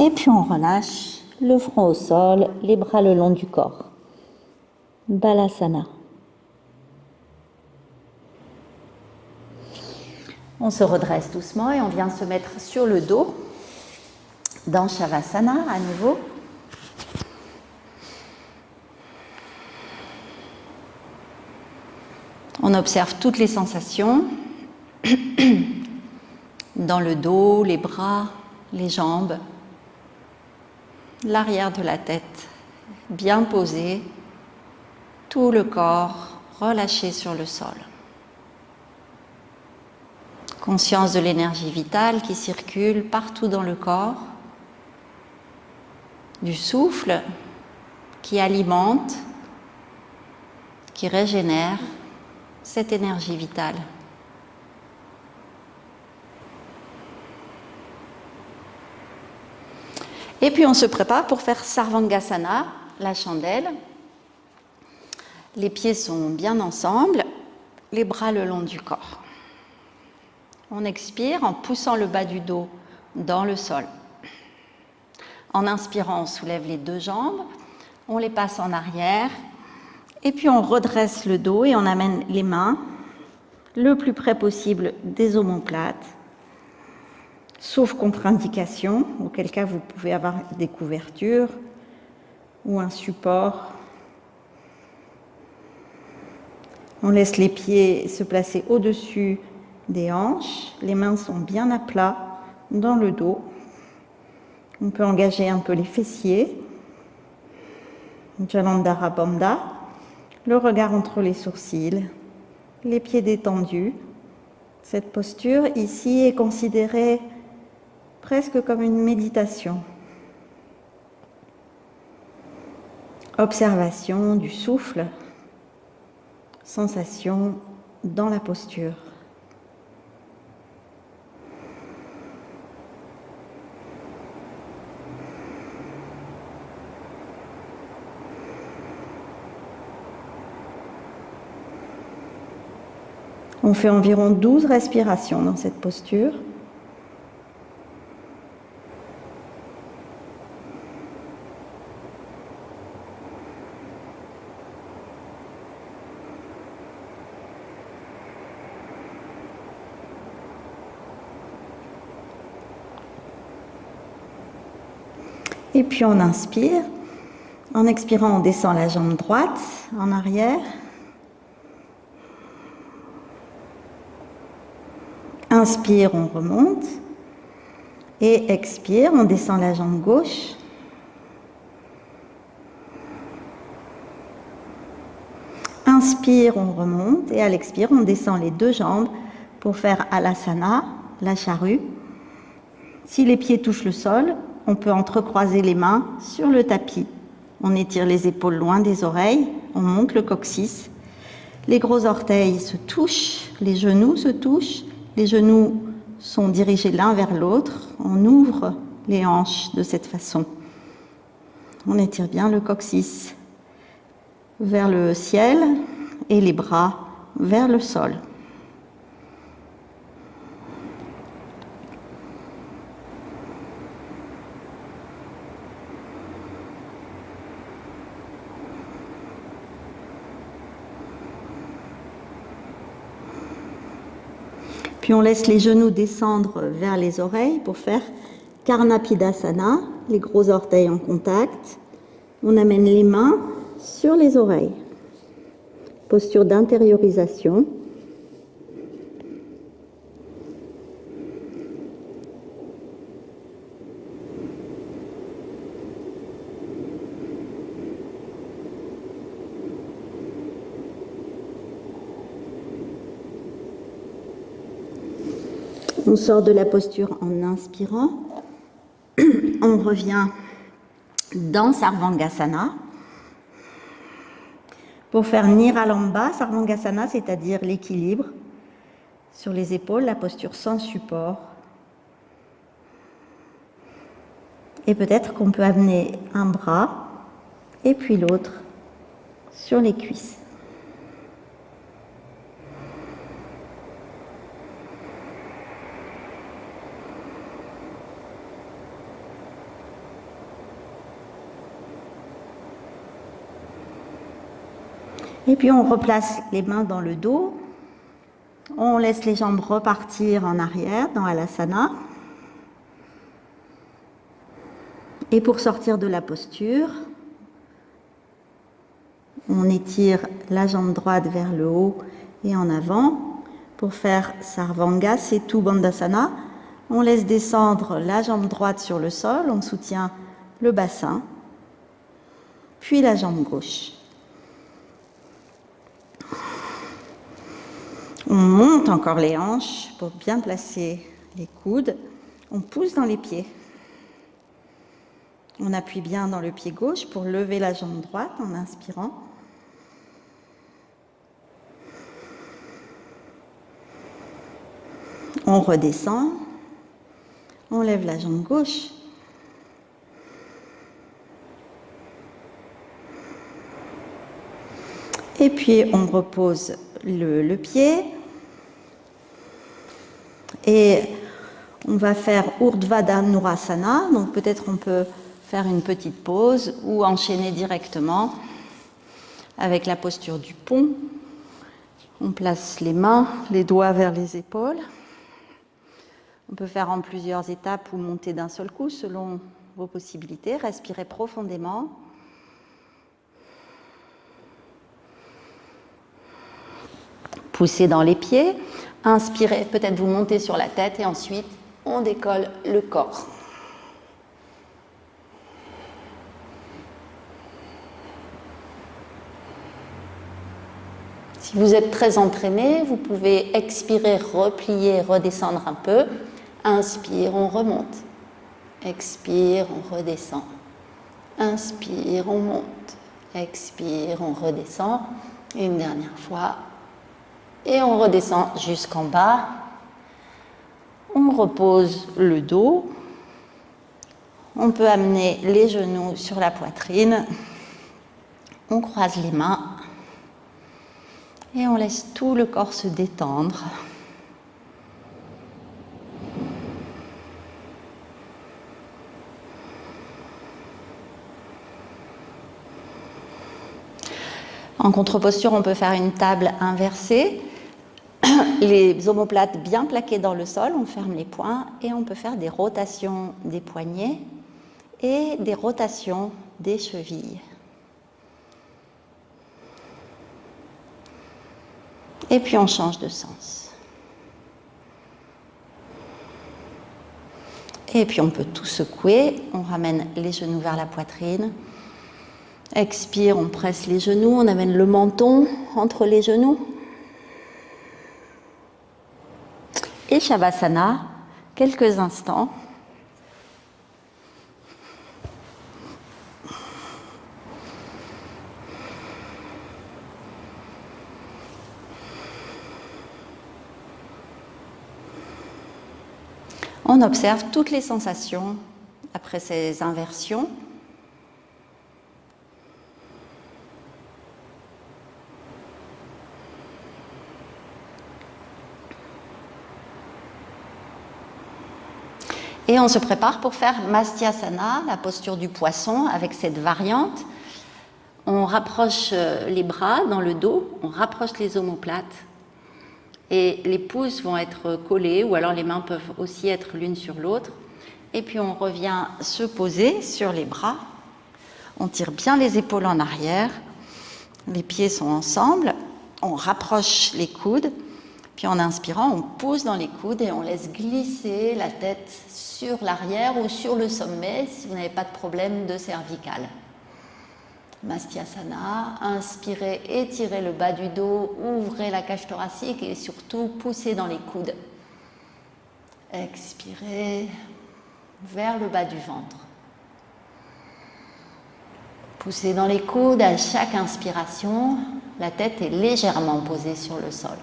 Et puis on relâche le front au sol, les bras le long du corps. Balasana. On se redresse doucement et on vient se mettre sur le dos dans Shavasana à nouveau. On observe toutes les sensations dans le dos, les bras, les jambes, l'arrière de la tête bien posé, tout le corps relâché sur le sol. Conscience de l'énergie vitale qui circule partout dans le corps, du souffle qui alimente, qui régénère cette énergie vitale. Et puis on se prépare pour faire Sarvangasana, la chandelle. Les pieds sont bien ensemble, les bras le long du corps. On expire en poussant le bas du dos dans le sol. En inspirant, on soulève les deux jambes, on les passe en arrière, et puis on redresse le dos et on amène les mains le plus près possible des omoplates, sauf contre-indication, auquel cas vous pouvez avoir des couvertures ou un support. On laisse les pieds se placer au-dessus des hanches, les mains sont bien à plat dans le dos. On peut engager un peu les fessiers, Jalandhara Bandha, le regard entre les sourcils, les pieds détendus. Cette posture ici est considérée presque comme une méditation. Observation du souffle, sensation dans la posture. On fait environ 12 respirations dans cette posture. Et puis on inspire. En expirant, on descend la jambe droite en arrière. Inspire, on remonte. Et expire, on descend la jambe gauche. Inspire, on remonte. Et à l'expire, on descend les deux jambes pour faire Alasana, la charrue. Si les pieds touchent le sol, on peut entrecroiser les mains sur le tapis. On étire les épaules loin des oreilles, on monte le coccyx. Les gros orteils se touchent, les genoux se touchent. Les genoux sont dirigés l'un vers l'autre. On ouvre les hanches de cette façon. On étire bien le coccyx vers le ciel et les bras vers le sol. Puis on laisse les genoux descendre vers les oreilles pour faire Karnapidasana, les gros orteils en contact. On amène les mains sur les oreilles. posture d'intériorisation. On sort de la posture en inspirant. On revient dans Sarvangasana. Pour faire Niralamba, Sarvangasana, c'est-à-dire l'équilibre sur les épaules, la posture sans support. Et peut-être qu'on peut amener un bras et puis l'autre sur les cuisses. Et puis on replace les mains dans le dos, on laisse les jambes repartir en arrière dans Halasana. Et pour sortir de la posture, on étire la jambe droite vers le haut et en avant. Pour faire Sarvanga Setu Bandhasana, on laisse descendre la jambe droite sur le sol, on soutient le bassin, puis la jambe gauche. On monte encore les hanches pour bien placer les coudes. On pousse dans les pieds. On appuie bien dans le pied gauche pour lever la jambe droite en inspirant. On redescend. On lève la jambe gauche. Et puis on repose le pied. Et on va faire Urdhva Dhanurasana, donc peut-être on peut faire une petite pause ou enchaîner directement avec la posture du pont. On place les mains, les doigts vers les épaules. On peut faire en plusieurs étapes ou monter d'un seul coup selon vos possibilités. Respirez profondément. Poussez dans les pieds. Inspirez, peut-être vous montez sur la tête et ensuite on décolle le corps. Si vous êtes très entraîné, vous pouvez expirer, replier, redescendre un peu. Inspire, on remonte. Expire, on redescend. Inspire, on monte. Expire, on redescend. Une dernière fois. Et on redescend jusqu'en bas. On repose le dos. On peut amener les genoux sur la poitrine. On croise les mains. Et on laisse tout le corps se détendre. En contre-posture, on peut faire une table inversée. Les omoplates bien plaquées dans le sol, on ferme les poings et on peut faire des rotations des poignets et des rotations des chevilles. Et puis on change de sens. Et puis on peut tout secouer, on ramène les genoux vers la poitrine. Expire, on presse les genoux, on amène le menton entre les genoux. Et Shavasana, quelques instants. On observe toutes les sensations après ces inversions. Et on se prépare pour faire Mastyasana, la posture du poisson, avec cette variante. On rapproche les bras dans le dos, on rapproche les omoplates et les pouces vont être collés ou alors les mains peuvent aussi être l'une sur l'autre. Et puis on revient se poser sur les bras. On tire bien les épaules en arrière, les pieds sont ensemble on rapproche les coudes, puis en inspirant, on pousse dans les coudes et on laisse glisser la tête sur l'arrière ou sur le sommet si vous n'avez pas de problème de cervicale. Mastyasana, inspirez, étirez le bas du dos, ouvrez la cage thoracique et surtout poussez dans les coudes. Expirez vers le bas du ventre. Poussez dans les coudes à chaque inspiration, la tête est légèrement posée sur le sol.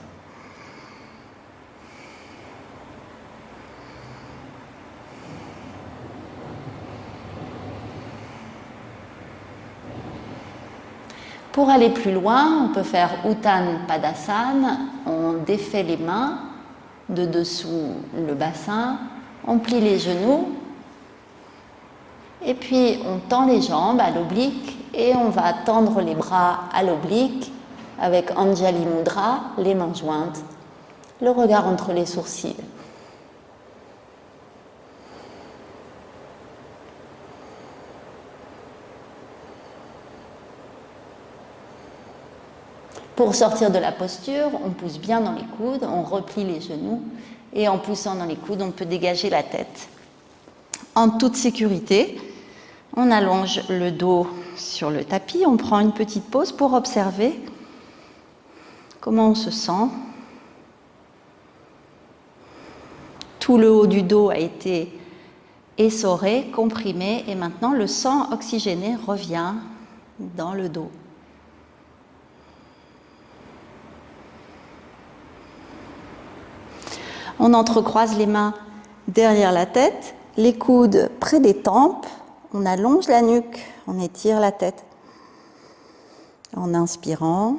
Pour aller plus loin, on peut faire Uttan Padasana, on défait les mains de dessous le bassin, on plie les genoux et puis on tend les jambes à l'oblique et on va tendre les bras à l'oblique avec Anjali Mudra, les mains jointes, le regard entre les sourcils. Pour sortir de la posture, on pousse bien dans les coudes, on replie les genoux et en poussant dans les coudes, on peut dégager la tête. En toute sécurité, on allonge le dos sur le tapis, on prend une petite pause pour observer comment on se sent. Tout le haut du dos a été essoré, comprimé et maintenant le sang oxygéné revient dans le dos. On entrecroise les mains derrière la tête, les coudes près des tempes, on allonge la nuque, on étire la tête. En inspirant.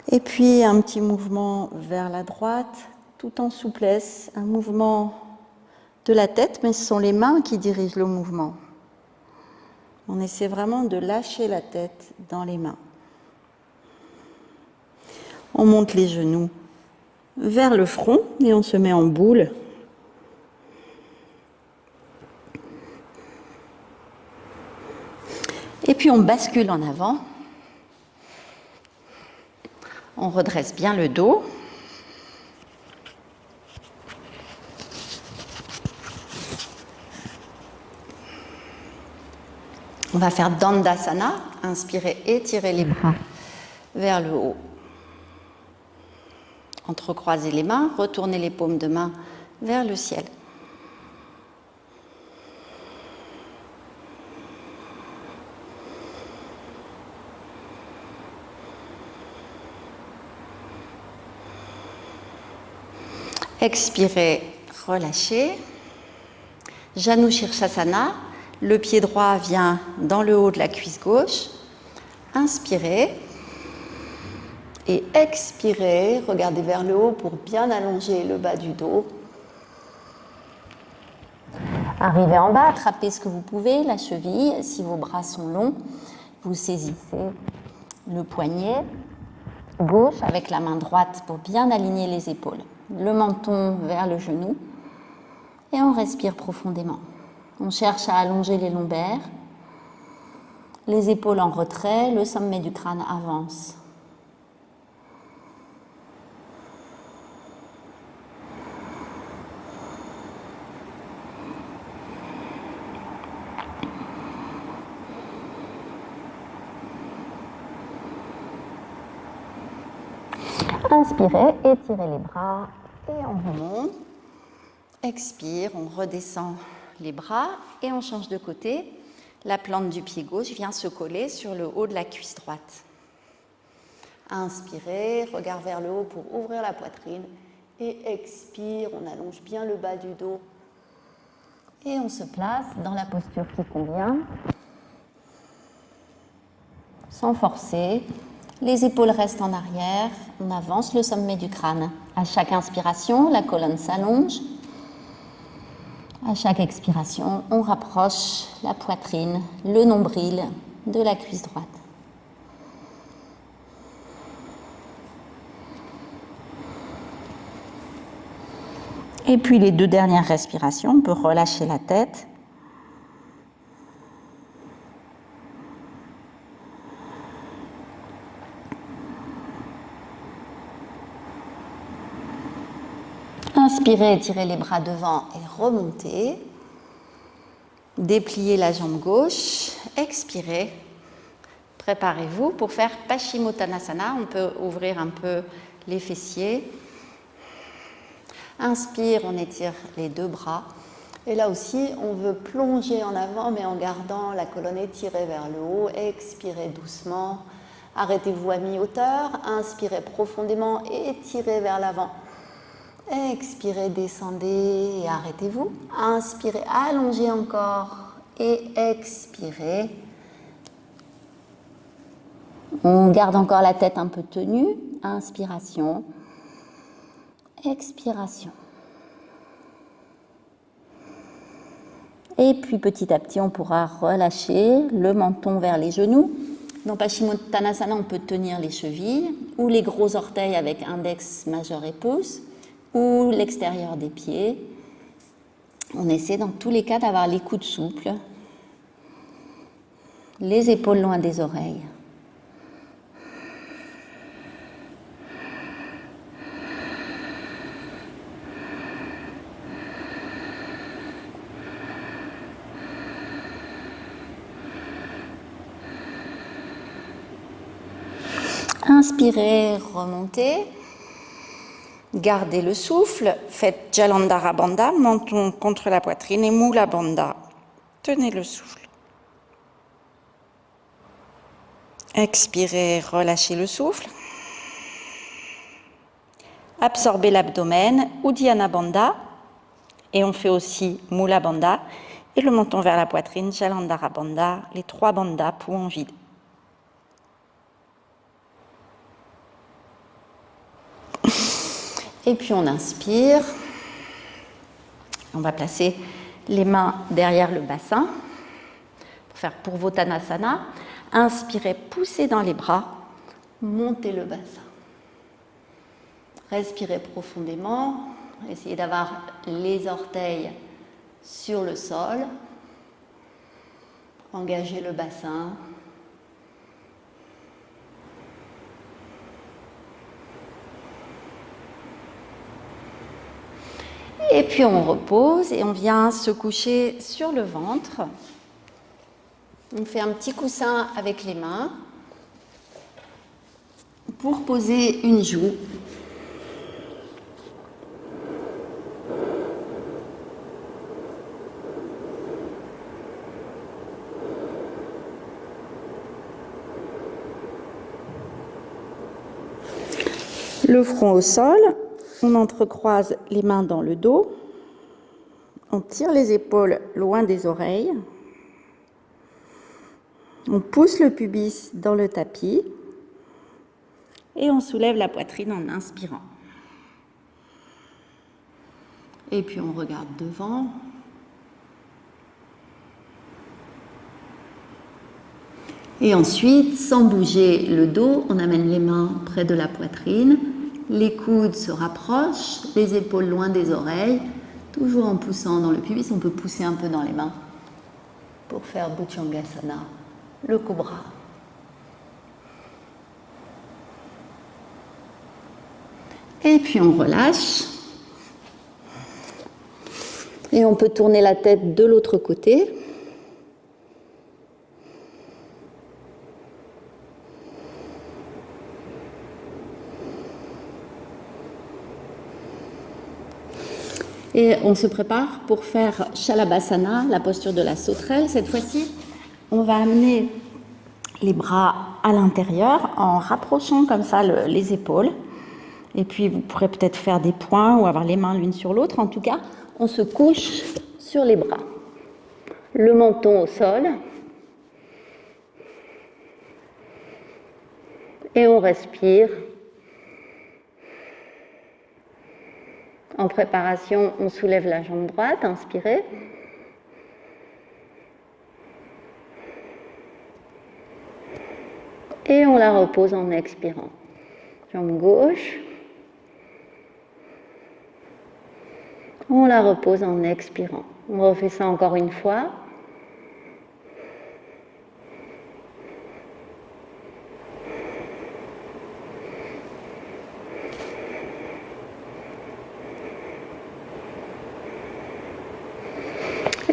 Et puis un petit mouvement vers la droite, tout en souplesse, un mouvement de la tête, mais ce sont les mains qui dirigent le mouvement. On essaie vraiment de lâcher la tête dans les mains. On monte les genoux vers le front et on se met en boule. Et puis on bascule en avant. On redresse bien le dos. On va faire Dandasana. Inspirez, étirez les bras vers le haut. Entrecroisez les mains, retournez les paumes de main vers le ciel. Expirez, relâchez. Janu Shirshasana, le pied droit vient dans le haut de la cuisse gauche. Inspirez. Et expirez, regardez vers le haut pour bien allonger le bas du dos. Arrivez en bas, attrapez ce que vous pouvez, la cheville. Si vos bras sont longs, vous saisissez le poignet gauche avec la main droite pour bien aligner les épaules. Le menton vers le genou et on respire profondément. On cherche à allonger les lombaires, les épaules en retrait, le sommet du crâne avance. Inspirez, étirez les bras et on remonte. Expire, on redescend les bras et on change de côté. La plante du pied gauche vient se coller sur le haut de la cuisse droite. Inspirez, regard vers le haut pour ouvrir la poitrine. Et expire, on allonge bien le bas du dos. Et on se place dans la posture qui convient. Sans forcer. Les épaules restent en arrière, on avance le sommet du crâne. À chaque inspiration, la colonne s'allonge. À chaque expiration, on rapproche la poitrine, le nombril de la cuisse droite. Et puis les 2 dernières respirations, on peut relâcher la tête. Inspirez, tirez les bras devant et remontez. Dépliez la jambe gauche. Expirez. Préparez-vous pour faire Paschimottanasana. On peut ouvrir un peu les fessiers. Inspire, on étire les deux bras. Et là aussi, on veut plonger en avant, mais en gardant la colonne étirée vers le haut. Expirez doucement. Arrêtez-vous à mi-hauteur. Inspirez profondément et tirez vers l'avant. Expirez, descendez et arrêtez-vous. Inspirez, allongez encore et expirez. On garde encore la tête un peu tenue. Inspiration. Expiration. Et puis petit à petit, on pourra relâcher le menton vers les genoux. Dans Paschimottanasana, on peut tenir les chevilles ou les gros orteils avec index, majeur et pouce ou l'extérieur des pieds. On essaie dans tous les cas d'avoir les coudes souples, les épaules loin des oreilles. Inspirez, remontez. Gardez le souffle. Faites Jalandhara Bandha, menton contre la poitrine et Mula Bandha. Tenez le souffle. Expirez, relâchez le souffle. Absorbez l'abdomen, Uddiyana Bandha. Et on fait aussi Mula Bandha. Et le menton vers la poitrine, Jalandhara Bandha, les 3 bandhas, poumons vides. Et puis on inspire. On va placer les mains derrière le bassin pour faire Purvottanasana. Inspirez, poussez dans les bras, montez le bassin. Respirez profondément. Essayez d'avoir les orteils sur le sol. Engagez le bassin. Et puis on repose et on vient se coucher sur le ventre. On fait un petit coussin avec les mains pour poser une joue. Le front au sol. On entrecroise les mains dans le dos, on tire les épaules loin des oreilles, on pousse le pubis dans le tapis et on soulève la poitrine en inspirant. Et puis on regarde devant. Et ensuite, sans bouger le dos, on amène les mains près de la poitrine. Les coudes se rapprochent, les épaules loin des oreilles, toujours en poussant dans le pubis. On peut pousser un peu dans les mains pour faire Bhujangasana, le cobra. Et puis on relâche. Et on peut tourner la tête de l'autre côté. Et on se prépare pour faire Shalabhasana, la posture de la sauterelle. Cette fois-ci, on va amener les bras à l'intérieur en rapprochant comme ça les épaules. Et puis vous pourrez peut-être faire des points ou avoir les mains l'une sur l'autre. En tout cas, on se couche sur les bras. Le menton au sol. Et on respire. En préparation, on soulève la jambe droite, inspirez. Et on la repose en expirant. Jambe gauche. On la repose en expirant. On refait ça encore une fois.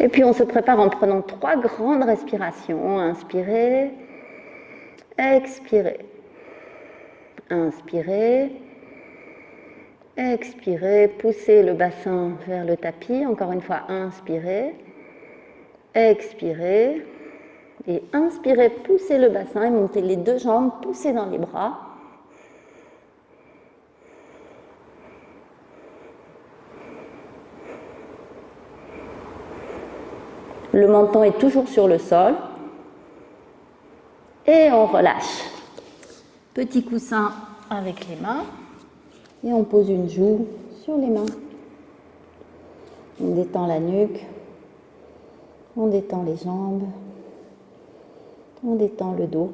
Et puis on se prépare en prenant 3 grandes respirations. Inspirez, expirez. Inspirez, expirez, poussez le bassin vers le tapis. Encore une fois, inspirez, expirez. Et inspirez, poussez le bassin et montez les 2 jambes, poussez dans les bras. Le menton est toujours sur le sol. Et on relâche. Petit coussin avec les mains. Et on pose une joue sur les mains. On détend la nuque. On détend les jambes. On détend le dos.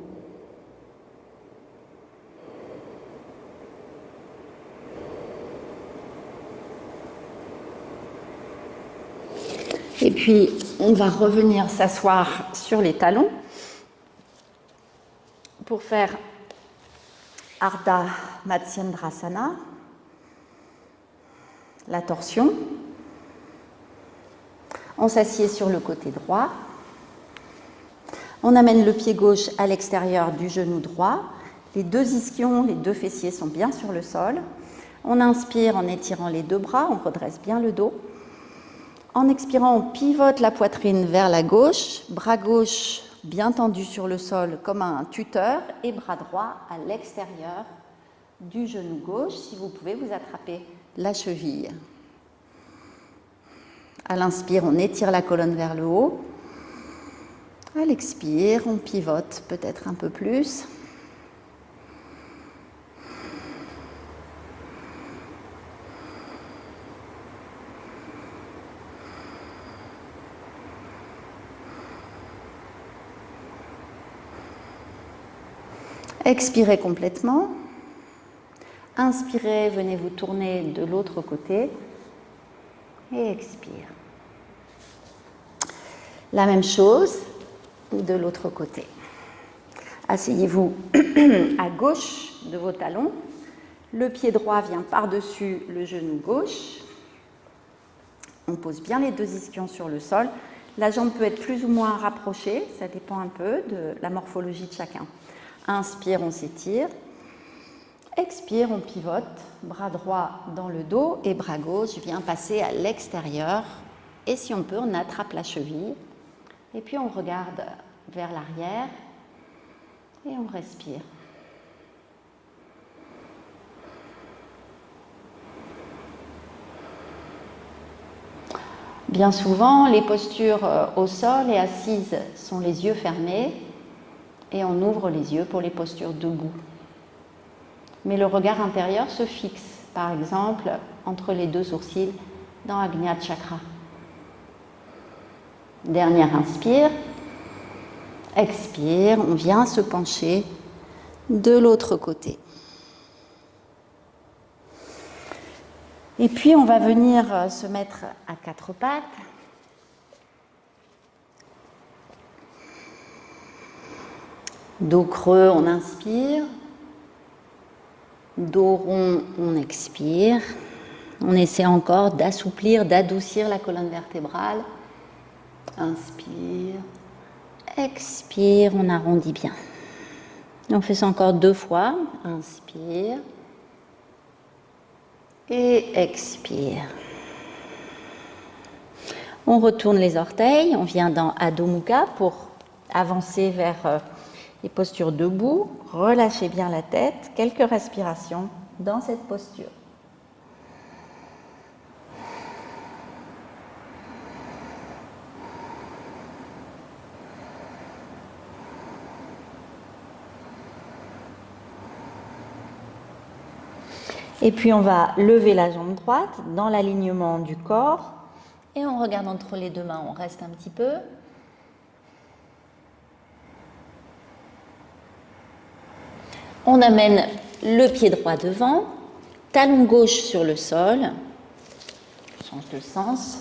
Et puis, on va revenir s'asseoir sur les talons pour faire Ardha Matsyendrasana, la torsion. On s'assied sur le côté droit. On amène le pied gauche à l'extérieur du genou droit. Les 2 ischions, les 2 fessiers sont bien sur le sol. On inspire en étirant les 2 bras, on redresse bien le dos. En expirant, on pivote la poitrine vers la gauche, bras gauche bien tendu sur le sol comme un tuteur et bras droit à l'extérieur du genou gauche. Si vous pouvez, vous attrapez la cheville. À l'inspire, on étire la colonne vers le haut. À l'expire, on pivote peut-être un peu plus. Expirez complètement. Inspirez, venez vous tourner de l'autre côté. Et expire. La même chose de l'autre côté. Asseyez-vous à gauche de vos talons. Le pied droit vient par-dessus le genou gauche. On pose bien les 2 ischions sur le sol. La jambe peut être plus ou moins rapprochée, ça dépend un peu de la morphologie de chacun. Inspire, on s'étire. Expire, on pivote. Bras droit dans le dos et bras gauche vient passer à l'extérieur. Et si on peut, on attrape la cheville. Et puis on regarde vers l'arrière et on respire. Bien souvent, les postures au sol et assises sont les yeux fermés et on ouvre les yeux pour les postures debout. Mais le regard intérieur se fixe, par exemple, entre les 2 sourcils dans Ajna Chakra. Dernière inspire. Expire, on vient se pencher de l'autre côté. Et puis on va venir se mettre à 4 pattes. Dos creux, on inspire. Dos rond, on expire. On essaie encore d'assouplir, d'adoucir la colonne vertébrale. Inspire. Expire, on arrondit bien. On fait ça encore 2 fois. Inspire. Et expire. On retourne les orteils. On vient dans Adho Mukha pour avancer vers les postures debout. Relâchez bien la tête. Quelques respirations dans cette posture. Et puis on va lever la jambe droite dans l'alignement du corps. Et on regarde entre les 2 mains, on reste un petit peu. On amène le pied droit devant, talon gauche sur le sol. Change de sens.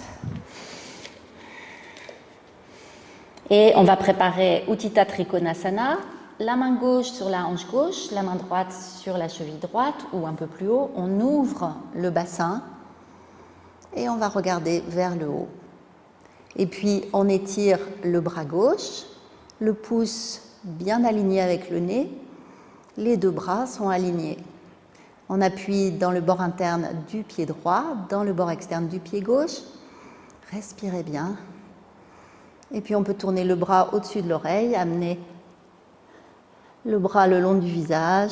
Et on va préparer Utthita Trikonasana. La main gauche sur la hanche gauche, la main droite sur la cheville droite ou un peu plus haut. On ouvre le bassin et on va regarder vers le haut. Et puis on étire le bras gauche, le pouce bien aligné avec le nez, les deux bras sont alignés. On appuie dans le bord interne du pied droit, dans le bord externe du pied gauche. Respirez bien. Et puis on peut tourner le bras au-dessus de l'oreille, amener le bras le long du visage,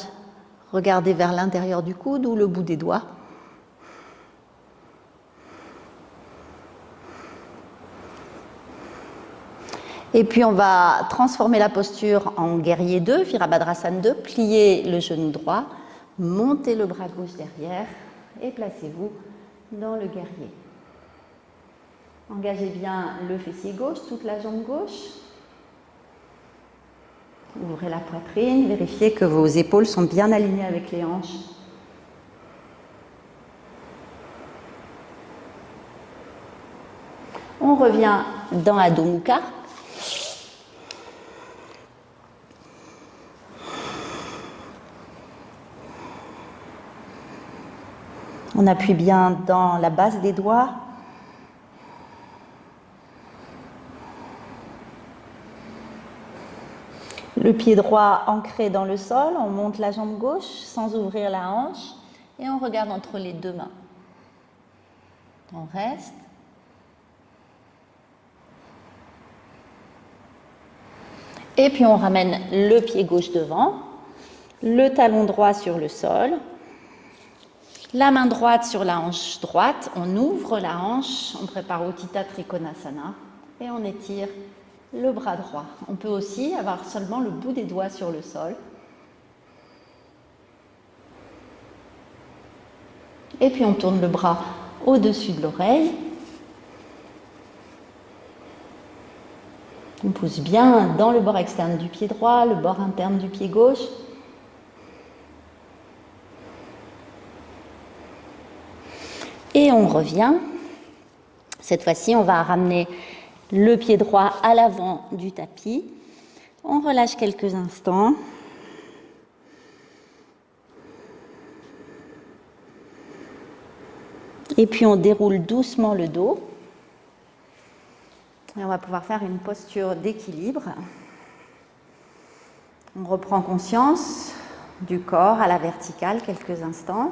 regarder vers l'intérieur du coude ou le bout des doigts. Et puis on va transformer la posture en guerrier 2, Virabhadrasana 2, plier le genou droit, montez le bras gauche derrière et placez-vous dans le guerrier. Engagez bien le fessier gauche, toute la jambe gauche. Ouvrez la poitrine, vérifiez que vos épaules sont bien alignées avec les hanches. On revient dans Adho Mukha. On appuie bien dans la base des doigts. Le pied droit ancré dans le sol, on monte la jambe gauche sans ouvrir la hanche et on regarde entre les deux mains. On reste. Et puis on ramène le pied gauche devant, le talon droit sur le sol, la main droite sur la hanche droite, on ouvre la hanche, on prépare Utthita Trikonasana et on étire le bras droit. On peut aussi avoir seulement le bout des doigts sur le sol. Et puis on tourne le bras au-dessus de l'oreille. On pousse bien dans le bord externe du pied droit, le bord interne du pied gauche. Et on revient. Cette fois-ci, on va ramener le pied droit à l'avant du tapis. On relâche quelques instants. Et puis on déroule doucement le dos. Et on va pouvoir faire une posture d'équilibre. On reprend conscience du corps à la verticale quelques instants.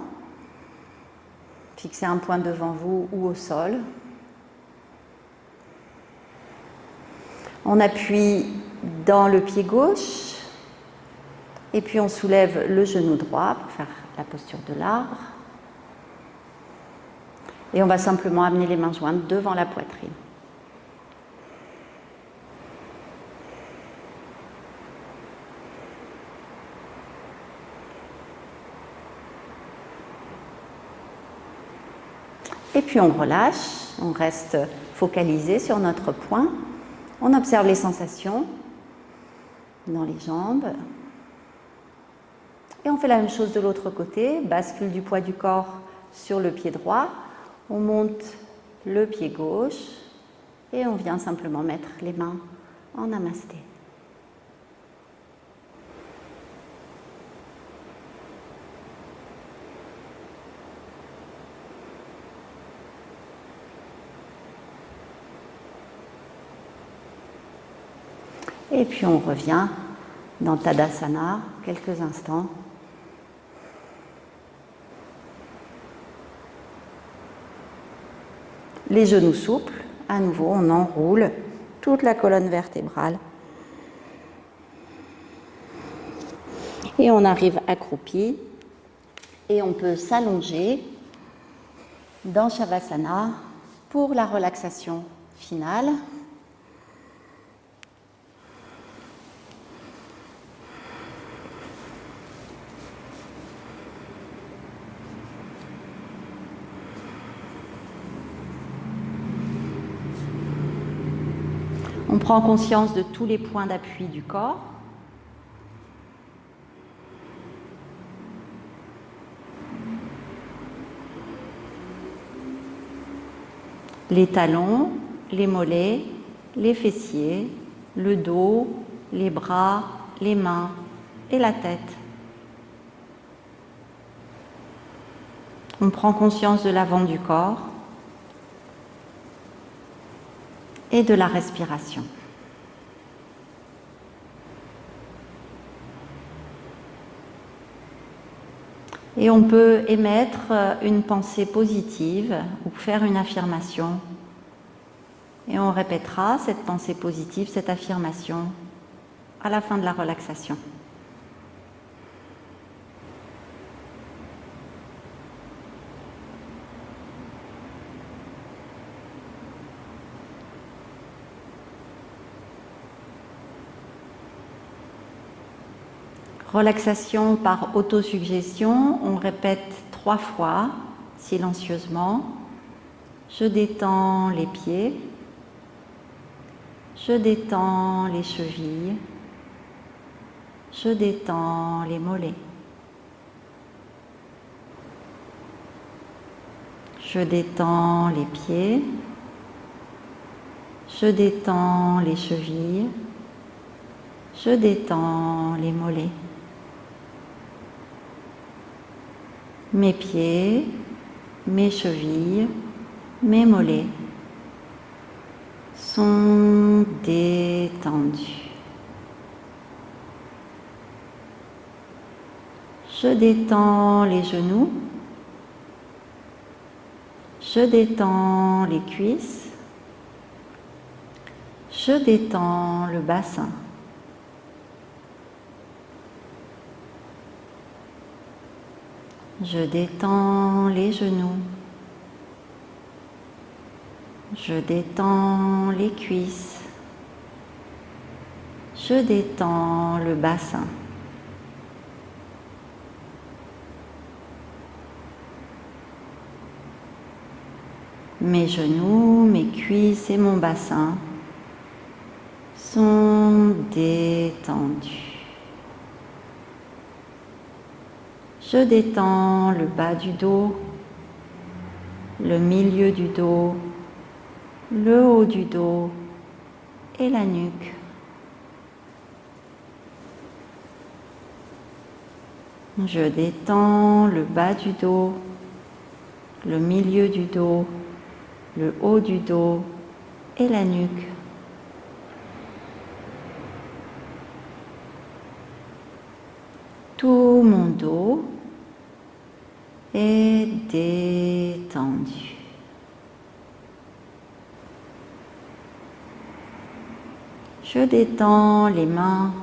Fixez un point devant vous ou au sol. On appuie dans le pied gauche et puis on soulève le genou droit pour faire la posture de l'arbre. Et on va simplement amener les mains jointes devant la poitrine. Et puis on relâche, on reste focalisé sur notre point. On observe les sensations dans les jambes. Et on fait la même chose de l'autre côté, bascule du poids du corps sur le pied droit. On monte le pied gauche et on vient simplement mettre les mains en namasté. Et puis on revient dans Tadasana quelques instants. Les genoux souples, à nouveau on enroule toute la colonne vertébrale. Et on arrive accroupi et on peut s'allonger dans Shavasana pour la relaxation finale. On prend conscience de tous les points d'appui du corps. Les talons, les mollets, les fessiers, le dos, les bras, les mains et la tête. On prend conscience de l'avant du corps. et de la respiration. Et on peut émettre une pensée positive ou faire une affirmation. Et on répétera cette pensée positive, cette affirmation, à la fin de la relaxation. Relaxation par autosuggestion, on répète 3 fois, silencieusement. Je détends les pieds, je détends les chevilles, je détends les mollets. Je détends les pieds, je détends les chevilles, je détends les mollets. Mes pieds, mes chevilles, mes mollets sont détendus. Je détends les genoux, je détends les cuisses, je détends le bassin. Je détends les genoux, je détends les cuisses, je détends le bassin. Mes genoux, mes cuisses et mon bassin sont détendus. Je détends le bas du dos, le milieu du dos, le haut du dos et la nuque. Je détends le bas du dos, le milieu du dos, le haut du dos et la nuque. Tout mon dos est détendu. Je détends les mains,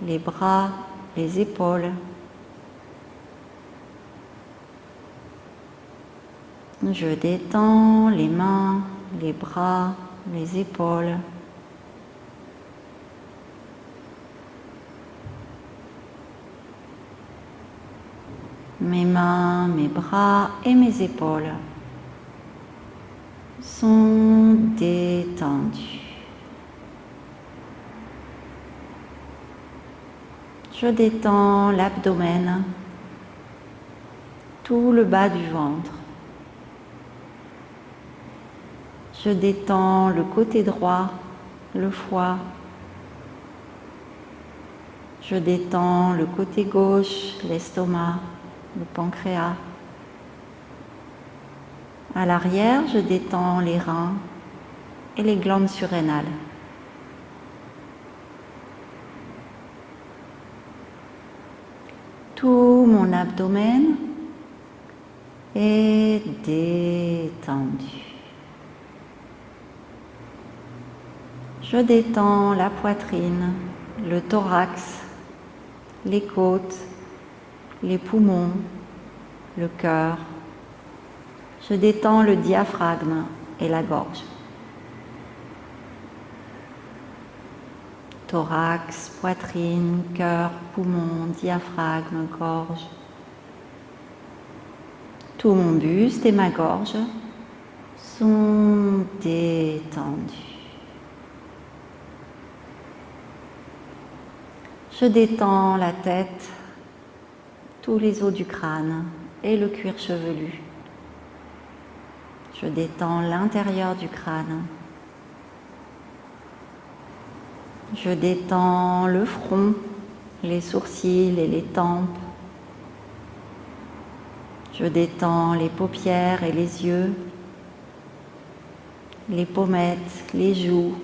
les bras, les épaules. Je détends les mains, les bras, les épaules. Mes mains, mes bras et mes épaules sont détendus. Je détends l'abdomen, tout le bas du ventre. Je détends le côté droit, le foie. Je détends le côté gauche, l'estomac, le pancréas. À l'arrière, je détends les reins et les glandes surrénales. Tout mon abdomen est détendu. Je détends la poitrine, le thorax, les côtes, les poumons, le cœur. Je détends le diaphragme et la gorge. Thorax, poitrine, cœur, poumon, diaphragme, gorge. Tout mon buste et ma gorge sont détendus. Je détends la tête, tous les os du crâne et le cuir chevelu. Je détends l'intérieur du crâne. Je détends le front, les sourcils et les tempes. Je détends les paupières et les yeux. les pommettes, les joues.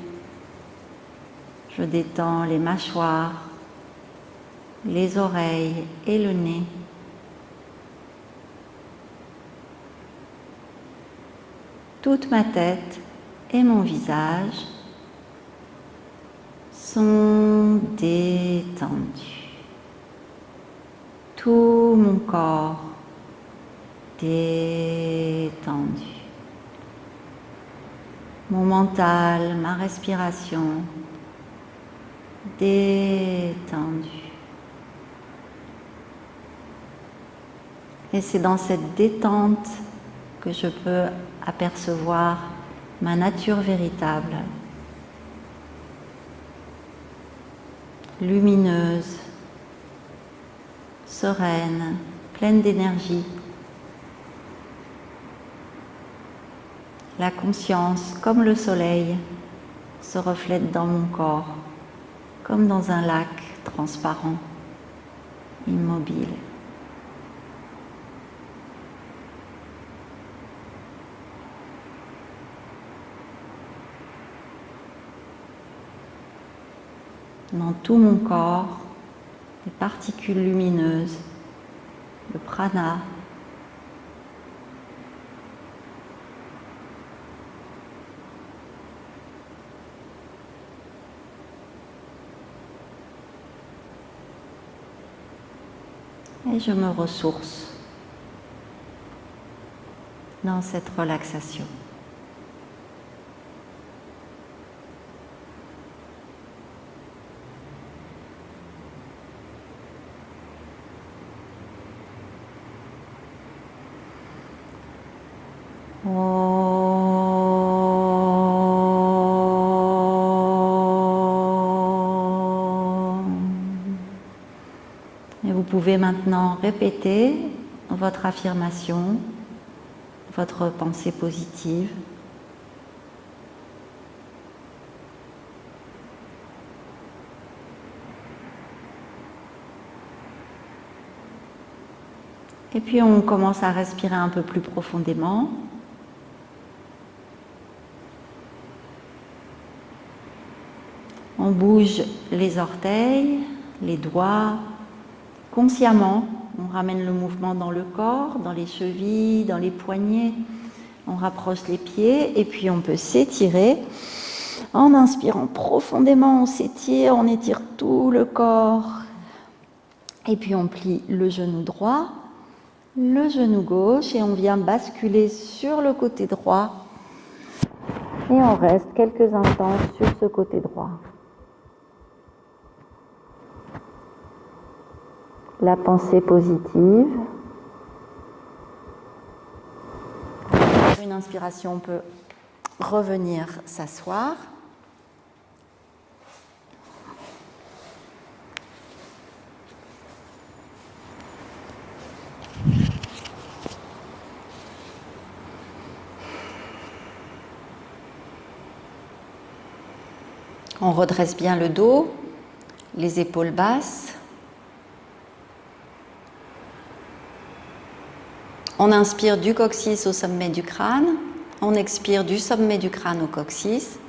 Je détends les mâchoires, les oreilles et le nez. Toute ma tête et mon visage sont détendus. Tout mon corps détendu. Mon mental, ma respiration détendue. Et c'est dans cette détente que je peux apercevoir ma nature véritable, lumineuse, sereine, pleine d'énergie. La conscience, comme le soleil, se reflète dans mon corps, comme dans un lac transparent, immobile. Dans tout mon corps, des particules lumineuses, le prana, et je me ressource dans cette relaxation. Et vous pouvez maintenant répéter votre affirmation, votre pensée positive. Et puis on commence à respirer un peu plus profondément. On bouge les orteils, les doigts, consciemment. On ramène le mouvement dans le corps, dans les chevilles, dans les poignets. On rapproche les pieds et puis on peut s'étirer. En inspirant profondément, on s'étire, on étire tout le corps. Et puis on plie le genou droit, le genou gauche et on vient basculer sur le côté droit. Et on reste quelques instants sur ce côté droit. La pensée positive. Une inspiration, on peut revenir s'asseoir. On redresse bien le dos, les épaules basses. On inspire du coccyx au sommet du crâne. On expire du sommet du crâne au coccyx.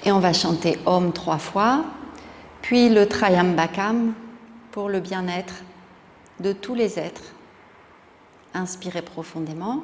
Et on va chanter Om 3 fois, puis le Trayambakam pour le bien-être de tous les êtres. Inspirez profondément.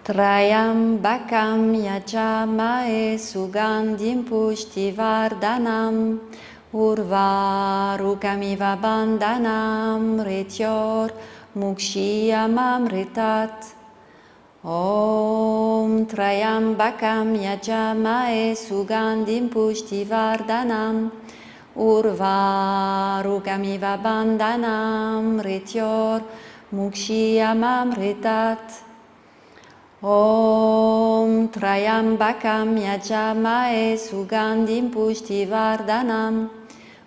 Trayambakam yajamae sugandhim pushtivardhanam urvarukamiva bandhanam retyor mukshiyamamritat Om Trayambakam Yajamae Sugandhim Pushtivardhanam Urvarukamiva Bandhanam Rityor Mukshiyamamritat. Om Trayambakam Yajamae Sugandhim Pushtivardhanam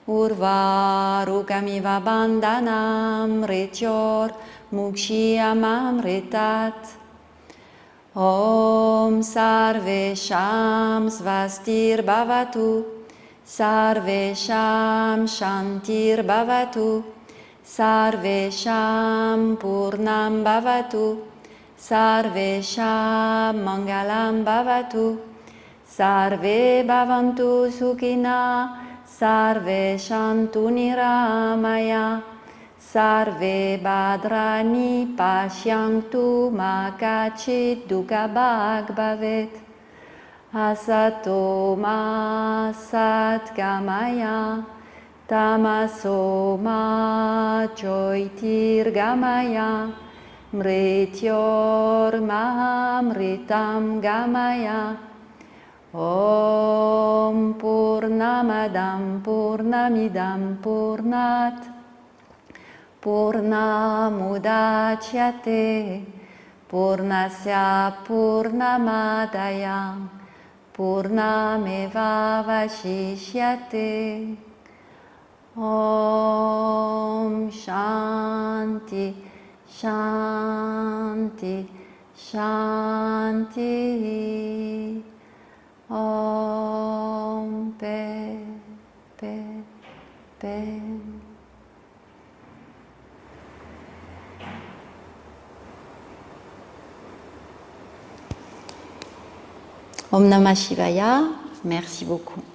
Urvarukamiva Bandhanam Rityor Mukshiyamamritat. Om Sarvesham Svastir Bhavatu Sarvesham Shantir Bhavatu Sarvesham Purnam Bhavatu Sarvesham Mangalam Bhavatu Sarve Bhavantu Sukhina Sarve Shantu Niramaya Sarve Bhadrani Pashyantu Ma Kachit Dukkha Bhag Bhavet Asato Ma Satgamaya Tamaso Ma Jyotir Gamaya Mrityor Mahamritam Gamaya. Om Purnamadam Purnamidam Purnat Purnamudachyate Purnasya Purnamadaya Purnameva Vashishyate. Om Shanti Shanti Shanti. Om Pe Pe Pe. Om Namah Shivaya, merci beaucoup.